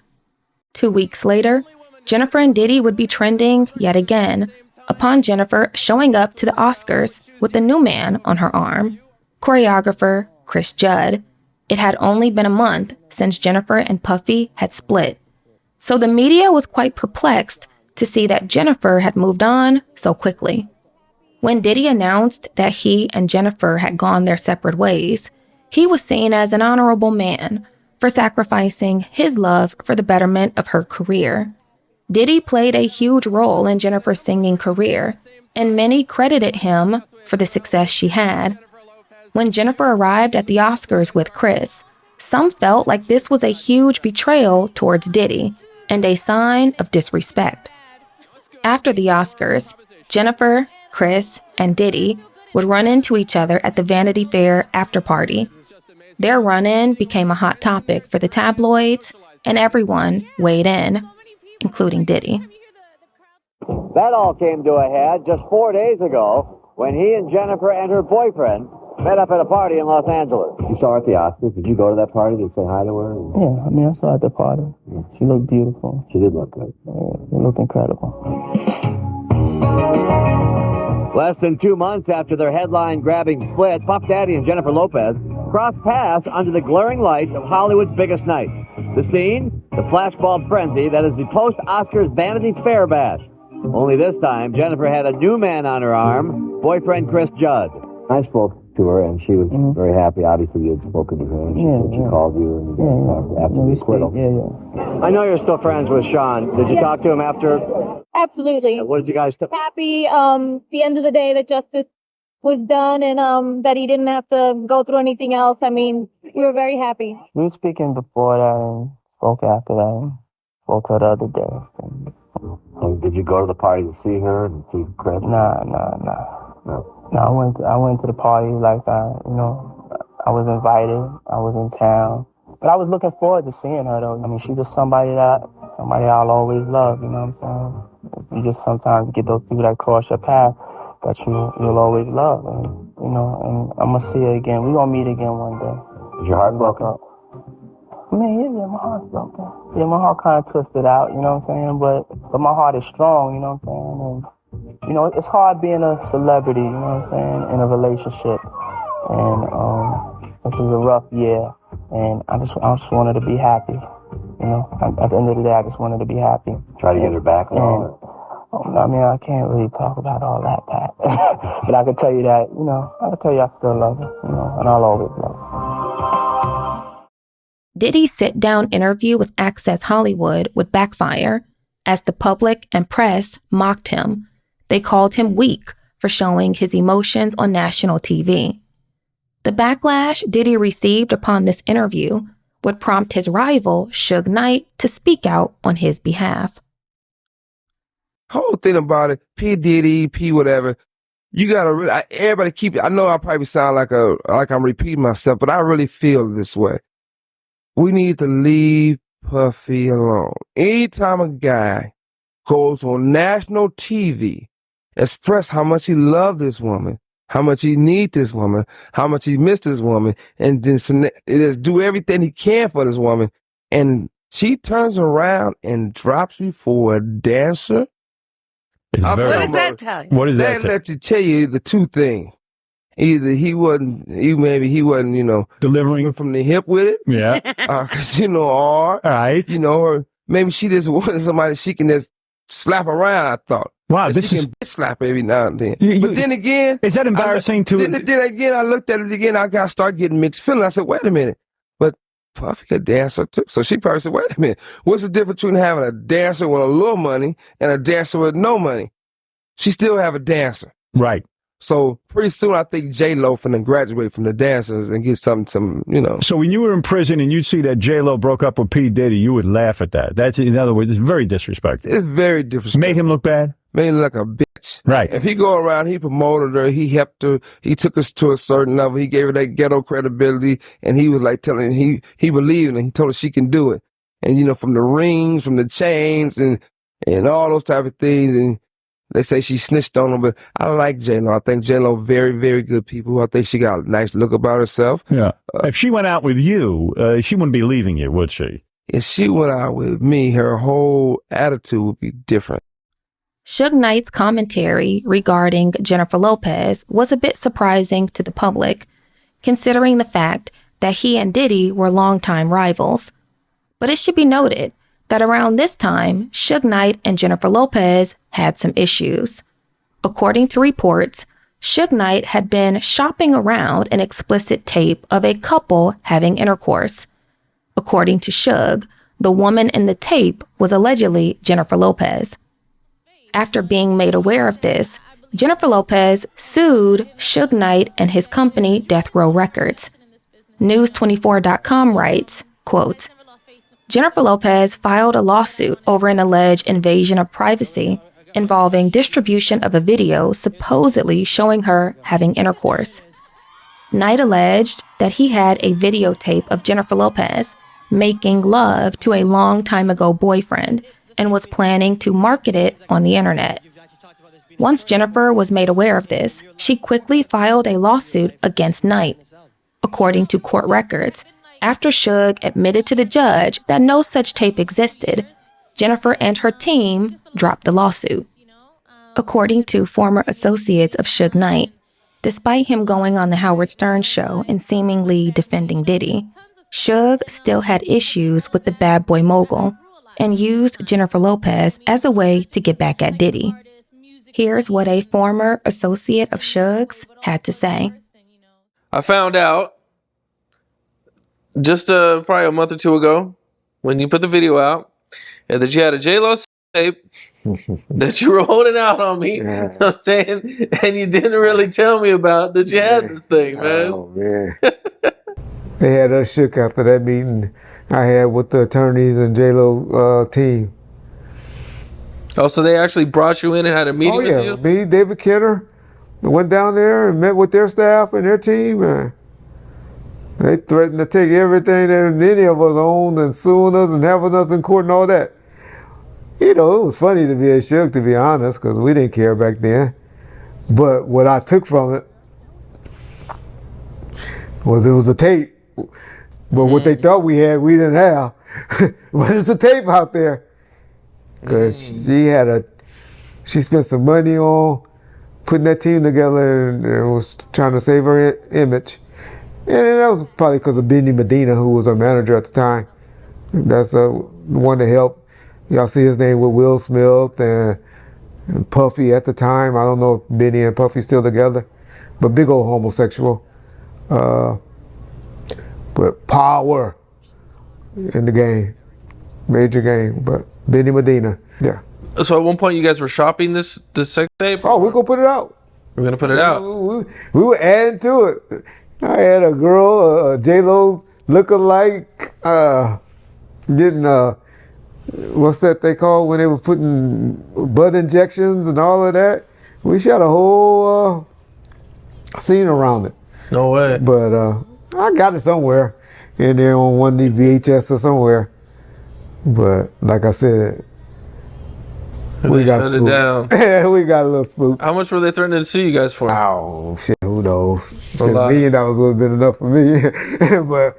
2 weeks later, Jennifer and Diddy would be trending yet again upon Jennifer showing up to the Oscars with a new man on her arm, choreographer Chris Judd. It had only been a month since Jennifer and Puffy had split, so the media was quite perplexed to see that Jennifer had moved on so quickly. When Diddy announced that he and Jennifer had gone their separate ways, he was seen as an honorable man for sacrificing his love for the betterment of her career. Diddy played a huge role in Jennifer's singing career, and many credited him for the success she had. When Jennifer arrived at the Oscars with Chris, some felt like this was a huge betrayal towards Diddy and a sign of disrespect. After the Oscars, Jennifer, Chris, and Diddy would run into each other at the Vanity Fair after party. Their run-in became a hot topic for the tabloids, and everyone weighed in, including Diddy. That all came to a head just 4 days ago when he and Jennifer and her boyfriend met up at a party in Los Angeles. You saw her at the Oscars. Did you go to that party to say hi to her? Yeah, I mean, I saw her at the party. She looked beautiful. She did look good. Yeah, she looked incredible. Less than 2 months after their headline-grabbing split, Puff Daddy and Jennifer Lopez crossed paths under the glaring lights of Hollywood's biggest night. The scene? The flashbulb frenzy that is the post-Oscars Vanity Fair bash. Only this time, Jennifer had a new man on her arm, boyfriend Chris Judd. I spoke to her, and she was very happy. Obviously, you had spoken to her, and she called you after the acquittal. I know you're still friends with Sean. Did you talk to him after? Absolutely. What did you guys talk? Happy, the end of the day that justice was done and that he didn't have to go through anything else. I mean, we were very happy. We were speaking before that and spoke after that and spoke to her the other day. Did you go to the party to see her and see Chris? No, I went to the party like I was invited. I was in town, but I was looking forward to seeing her though. I mean, she's just somebody I'll always love. You know what I'm saying? You just sometimes get those people that cross your path that you'll always love, and I'm gonna see her again. We're gonna meet again one day. Is your heart broken? Man, yeah, my heart's broken. Yeah, my heart kind of twisted out. You know what I'm saying? But my heart is strong. You know what I'm saying? And it's hard being a celebrity, you know what I'm saying, in a relationship. And this was a rough year, and I just wanted to be happy. At the end of the day, I just wanted to be happy. Try to get her back and all that. I mean, I can't really talk about all that, Pat. But I can tell you that, I still love her, and I'll always love her. Diddy's sit-down interview with Access Hollywood would backfire as the public and press mocked him. They called him weak for showing his emotions on national TV. The backlash Diddy received upon this interview would prompt his rival, Suge Knight, to speak out on his behalf. Whole thing about it, P. Diddy, P. whatever, you gotta really, everybody keep it. I know I probably sound like I'm repeating myself, but I really feel this way. We need to leave Puffy alone. Anytime a guy goes on national TV, express how much he loved this woman, how much he needs this woman, how much he missed this woman, and then just do everything he can for this woman, and she turns around and drops you for a dancer. What does that tell you? What does that let you tell you the two things. Either he wasn't, delivering from the hip with it. Yeah. Or, right. Or maybe she just wanted somebody she can just slap around, I thought. Wow, she can bitch slap every now and then. But then again, is that embarrassing too? Then again, I looked at it again, I got to start getting mixed feelings. I said, wait a minute. But Puffy a dancer too. So she probably said, wait a minute. What's the difference between having a dancer with a little money and a dancer with no money? She still have a dancer. Right. So pretty soon, I think J-Lo finna graduate from the dancers and get some. So when you were in prison and you'd see that J-Lo broke up with P. Diddy, you would laugh at that. That's, in other words, it's very disrespectful. It's very disrespectful. Made him look bad? Made him look like a bitch. Right. If he go around, he promoted her, he helped her, he took us to a certain level, he gave her that ghetto credibility, and he was like telling he believed and he told her she can do it. And from the rings, from the chains, and all those type of things, and they say she snitched on him, but I like J-Lo. I think J-Lo very, very good people. I think she got a nice look about herself. Yeah. If she went out with you, she wouldn't be leaving you, would she? if she went out with me, her whole attitude would be different. Suge Knight's commentary regarding Jennifer Lopez was a bit surprising to the public, considering the fact that he and Diddy were longtime rivals. But it should be noted that around this time, Suge Knight and Jennifer Lopez had some issues. According to reports, Suge Knight had been shopping around an explicit tape of a couple having intercourse. According to Suge, the woman in the tape was allegedly Jennifer Lopez. After being made aware of this, Jennifer Lopez sued Suge Knight and his company Death Row Records. News24.com writes, quote, Jennifer Lopez filed a lawsuit over an alleged invasion of privacy involving distribution of a video supposedly showing her having intercourse. Knight alleged that he had a videotape of Jennifer Lopez making love to a long time ago boyfriend and was planning to market it on the internet. Once Jennifer was made aware of this, she quickly filed a lawsuit against Knight. According to court records, after Suge admitted to the judge that no such tape existed, Jennifer and her team dropped the lawsuit. According to former associates of Suge Knight, despite him going on the Howard Stern show and seemingly defending Diddy, Suge still had issues with the bad boy mogul and used Jennifer Lopez as a way to get back at Diddy. Here's what a former associate of Suge's had to say. I found out just probably a month or two ago when you put the video out that you had a J-Lo tape that you were holding out on me, Yeah. you know what I'm saying? And you didn't really tell me about that you had this thing, man. Oh, man. They had us shook after that meeting I had with the attorneys and J-Lo team. Oh, so they actually brought you in and had a meeting with you? Me, David Kidder, went down there and met with their staff and their team. And they threatened to take everything that any of us owned and suing us and having us in court and all that. You know, it was funny to be a shook, to be honest, because we didn't care back then. But what I took from it was a tape. But what they thought we had, we didn't have. But it's a tape out there. Because she spent some money on putting that team together and was trying to save her image. And that was probably because of Benny Medina, who was her manager at the time. That's the one that helped. Y'all see his name with Will Smith and Puffy at the time. I don't know if Benny and Puffy still together, but big old homosexual. But power in the game, major game. But Benny Medina, yeah. So at one point you guys were shopping this sex tape? Oh, we're gonna put it out. We're gonna put it out. We were adding to it. I had a girl, J-Lo look-alike, getting what's that they call when they were putting butt injections and all of that. We shot a whole scene around it. No way. But I got it somewhere in there on one of the VHS or somewhere. But like I said, we got shut it down. we got a little spooked. How much were they threatening to sue you guys for? Oh shit, who knows? Shit, $1 lot. million would have been enough for me. But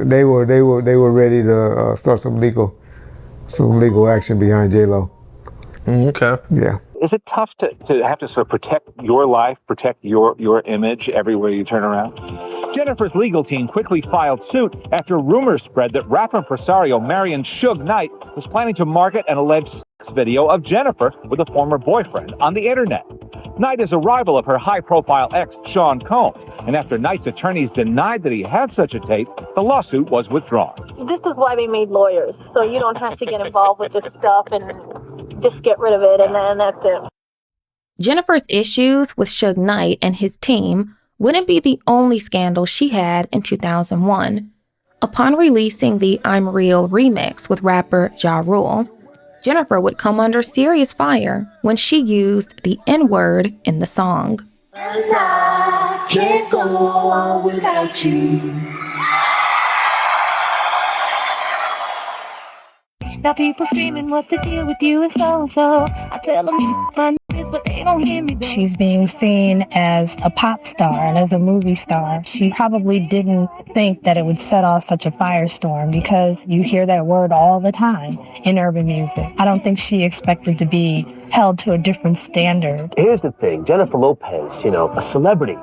they were ready to start some legal action behind J-Lo. Okay. Yeah. Is it tough to have to sort of protect your life, protect your image everywhere you turn around? Jennifer's legal team quickly filed suit after rumors spread that rapper impresario Marion Suge Knight was planning to market an alleged sex video of Jennifer with a former boyfriend on the internet. Knight is a rival of her high-profile ex, Sean Combs, and after Knight's attorneys denied that he had such a tape, the lawsuit was withdrawn. This is why they made lawyers, so you don't have to get involved with this stuff and just get rid of it, and then that's it. Jennifer's issues with Suge Knight and his team wouldn't be the only scandal she had in 2001. Upon releasing the I'm Real remix with rapper Ja Rule, Jennifer would come under serious fire when she used the N-word in the song. And I can't go on without you. Now people screaming, what's the deal with you and so-and-so? I tell them, my niggas but they don't hear me. She's being seen as a pop star and as a movie star. She probably didn't think that it would set off such a firestorm because you hear that word all the time in urban music. I don't think she expected to be held to a different standard. Here's the thing, Jennifer Lopez, a celebrity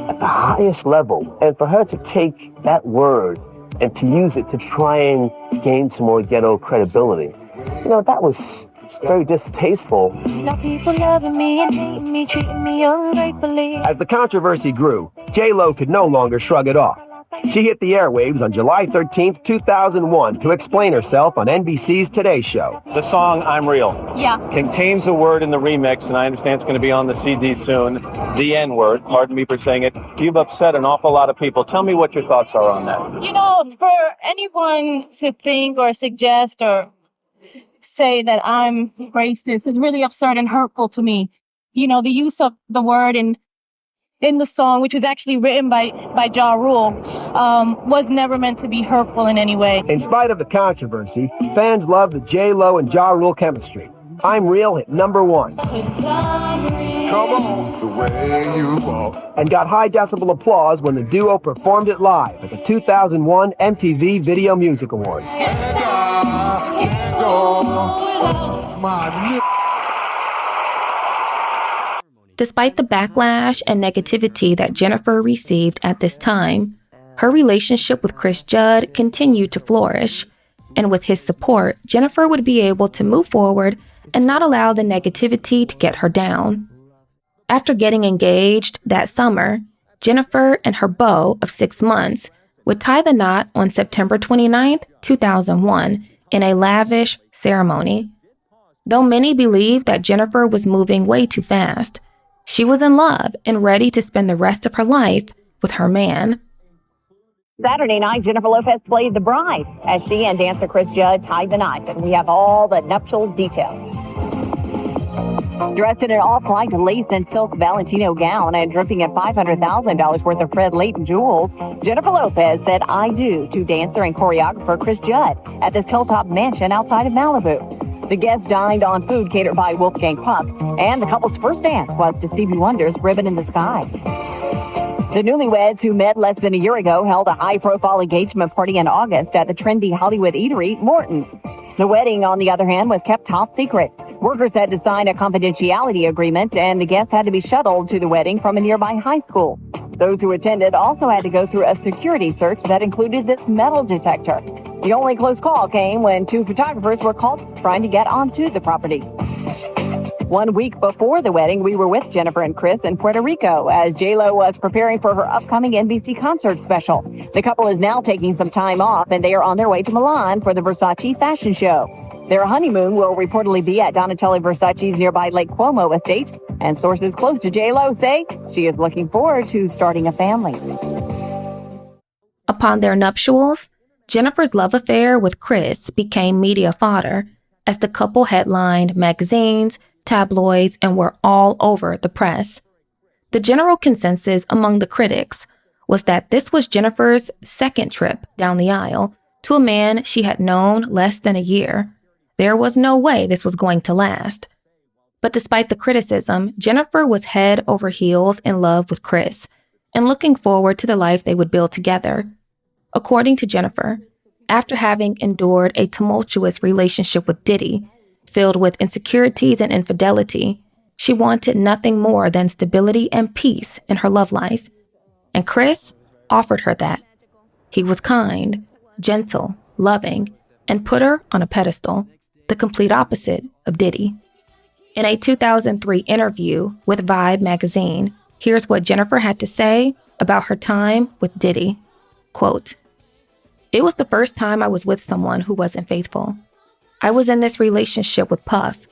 at the highest level, and for her to take that word and to use it to try and gain some more ghetto credibility, that was very distasteful. Now people loving me and hating me, treating me ungratefully. As the controversy grew, J-Lo could no longer shrug it off. She hit the airwaves on July 13th, 2001 to explain herself on NBC's Today Show. The song I'm Real contains a word in the remix, and I understand it's going to be on the CD soon, the N-word, pardon me for saying it. You've upset an awful lot of people. Tell me what your thoughts are on that. For anyone to think or suggest or say that I'm racist is really absurd and hurtful to me. The use of the word in the song, which was actually written by Ja Rule, was never meant to be hurtful in any way. In spite of the controversy, fans love the J-Lo and Ja Rule chemistry. I'm Real hit number 1. Come on, the way you walk. And got high decibel applause when the duo performed it live at the 2001 MTV Video Music Awards. Despite the backlash and negativity that Jennifer received at this time, her relationship with Chris Judd continued to flourish. And with his support, Jennifer would be able to move forward and not allow the negativity to get her down. After getting engaged that summer, Jennifer and her beau of 6 months would tie the knot on September 29th, 2001, in a lavish ceremony. Though many believe that Jennifer was moving way too fast, she was in love and ready to spend the rest of her life with her man. Saturday night, Jennifer Lopez played the bride as she and dancer Chris Judd tied the knot, and we have all the nuptial details. Dressed in an off-white lace and silk Valentino gown and dripping in $500,000 worth of Fred Leighton jewels, Jennifer Lopez said "I do" to dancer and choreographer Chris Judd at this hilltop mansion outside of Malibu. The guests dined on food catered by Wolfgang Puck, and the couple's first dance was to Stevie Wonder's Ribbon in the Sky. The newlyweds, who met less than a year ago, held a high-profile engagement party in August at the trendy Hollywood eatery Morton's. The wedding, on the other hand, was kept top secret. Workers had to sign a confidentiality agreement, and the guests had to be shuttled to the wedding from a nearby high school. Those who attended also had to go through a security search that included this metal detector. The only close call came when 2 photographers were caught trying to get onto the property. 1 week before the wedding, we were with Jennifer and Chris in Puerto Rico as J-Lo was preparing for her upcoming NBC concert special. The couple is now taking some time off, and they are on their way to Milan for the Versace fashion show. Their honeymoon will reportedly be at Donatella Versace's nearby Lake Como estate, and sources close to J-Lo say she is looking forward to starting a family. Upon their nuptials, Jennifer's love affair with Chris became media fodder as the couple headlined magazines, tabloids, and were all over the press. The general consensus among the critics was that this was Jennifer's second trip down the aisle to a man she had known less than a year. There was no way this was going to last. But despite the criticism, Jennifer was head over heels in love with Chris and looking forward to the life they would build together. According to Jennifer, after having endured a tumultuous relationship with Diddy, filled with insecurities and infidelity, she wanted nothing more than stability and peace in her love life. And Chris offered her that. He was kind, gentle, loving, and put her on a pedestal, the complete opposite of Diddy. In a 2003 interview with Vibe magazine, here's what Jennifer had to say about her time with Diddy. Quote, "It was the first time I was with someone who wasn't faithful. I was in this relationship with Puff,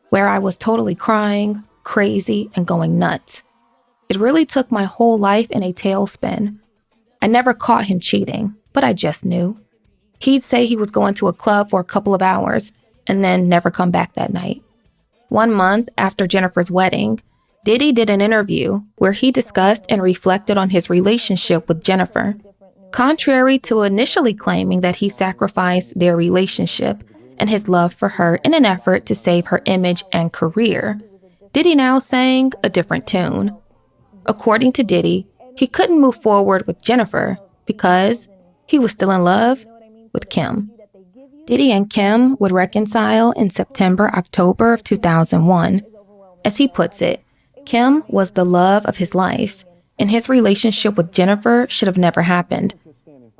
where I was totally crying, crazy, and going nuts. It really took my whole life in a tailspin. I never caught him cheating, but I just knew. He'd say he was going to a club for a couple of hours and then never come back that night." 1 month after Jennifer's wedding, Diddy did an interview where he discussed and reflected on his relationship with Jennifer. Contrary to initially claiming that he sacrificed their relationship and his love for her in an effort to save her image and career, Diddy now sang a different tune. According to Diddy, he couldn't move forward with Jennifer because he was still in love with Kim. Diddy and Kim would reconcile in September, October of 2001. As he puts it, Kim was the love of his life, and his relationship with Jennifer should have never happened.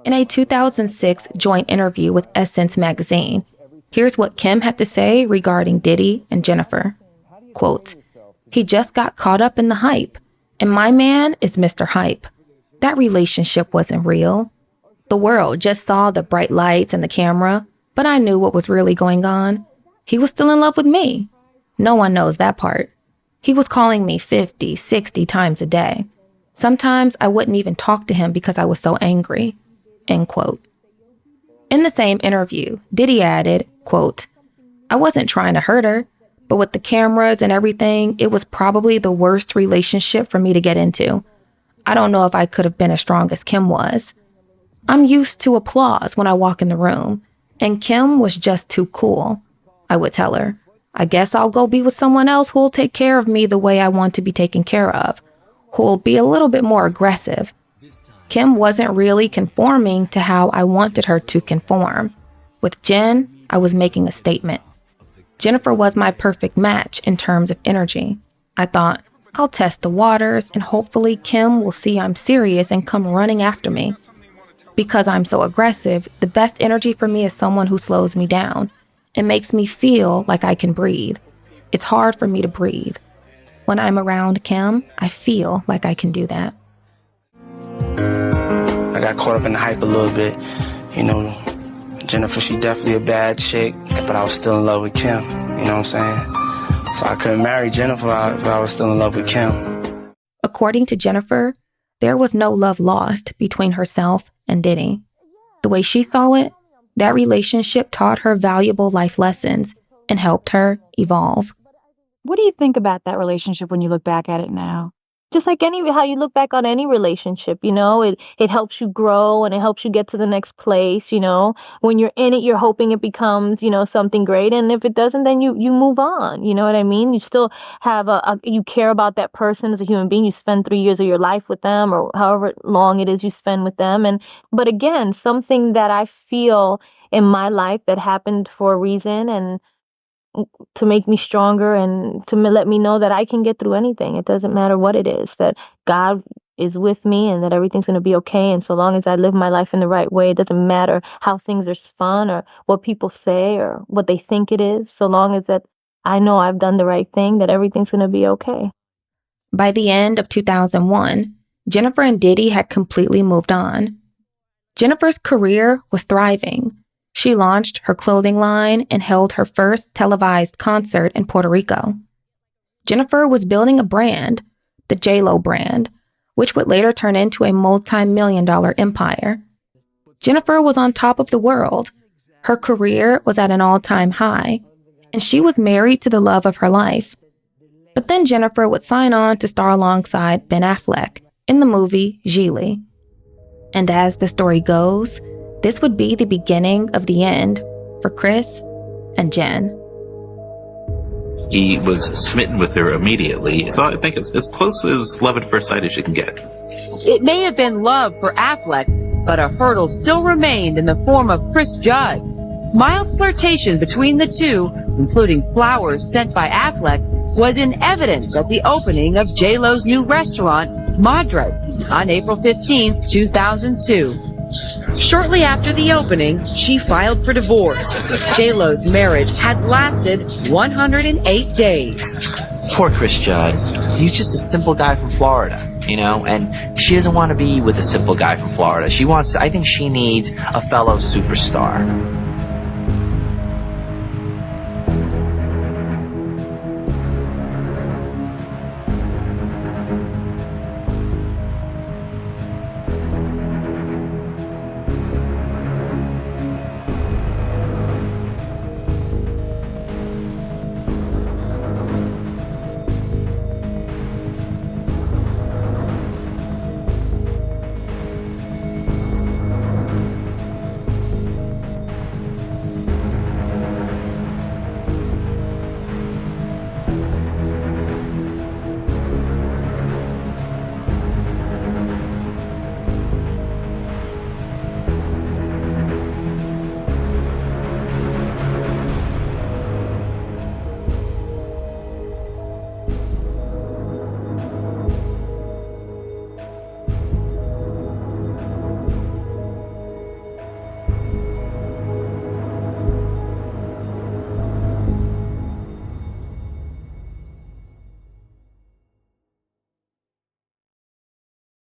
In a 2006 joint interview with Essence magazine, here's what Kim had to say regarding Diddy and Jennifer. Quote, "He just got caught up in the hype, and my man is Mr. Hype. That relationship wasn't real. The world just saw the bright lights and the camera, but I knew what was really going on. He was still in love with me. No one knows that part. He was calling me 50, 60 times a day. Sometimes I wouldn't even talk to him because I was so angry." End quote. In the same interview, Diddy added, quote, "I wasn't trying to hurt her, but with the cameras and everything, it was probably the worst relationship for me to get into. I don't know if I could have been as strong as Kim was. I'm used to applause when I walk in the room, and Kim was just too cool. I would tell her, I guess I'll go be with someone else who'll take care of me the way I want to be taken care of, who'll be a little bit more aggressive. Kim wasn't really conforming to how I wanted her to conform. With Jen, I was making a statement. Jennifer was my perfect match in terms of energy. I thought, I'll test the waters and hopefully Kim will see I'm serious and come running after me. Because I'm so aggressive, the best energy for me is someone who slows me down and makes me feel like I can breathe. It's hard for me to breathe. When I'm around Kim, I feel like I can do that." I got caught up in the hype a little bit. You know, Jennifer, she's definitely a bad chick, but I was still in love with Kim. You know what I'm saying? So I couldn't marry Jennifer, but I was still in love with Kim. According to Jennifer, there was no love lost between herself and Diddy. The way she saw it, that relationship taught her valuable life lessons and helped her evolve. What do you think about that relationship when you look back at it now? Just like how you look back on any relationship, you know, it helps you grow and it helps you get to the next place, you know. When you're in it, you're hoping it becomes, you know, something great. And if it doesn't, then you move on. You know what I mean? You still have you care about that person as a human being. You spend 3 years of your life with them or however long it is you spend with them. But again, something that I feel in my life that happened for a reason and to make me stronger and to let me know that I can get through anything. It doesn't matter what it is, that God is with me and that everything's going to be okay. And so long as I live my life in the right way, it doesn't matter how things are spun or what people say or what they think it is. So long as that I know I've done the right thing, that everything's going to be okay. By the end of 2001, Jennifer and Diddy had completely moved on. Jennifer's career was thriving. She launched her clothing line and held her first televised concert in Puerto Rico. Jennifer was building a brand, the J.Lo brand, which would later turn into a multi-million-dollar empire. Jennifer was on top of the world. Her career was at an all-time high, and she was married to the love of her life. But then Jennifer would sign on to star alongside Ben Affleck in the movie Gigli. And as the story goes, this would be the beginning of the end for Chris and Jen. He was smitten with her immediately, so I think it's as close as love at first sight as you can get. It may have been love for Affleck, but a hurdle still remained in the form of Chris Judd. Mild flirtation between the two, including flowers sent by Affleck, was in evidence at the opening of J.Lo's new restaurant, Madre, on April 15, 2002. Shortly after the opening, she filed for divorce. J.Lo's marriage had lasted 108 days. Poor Chris Judd. He's just a simple guy from Florida, you know, and she doesn't want to be with a simple guy from Florida. I think she needs a fellow superstar.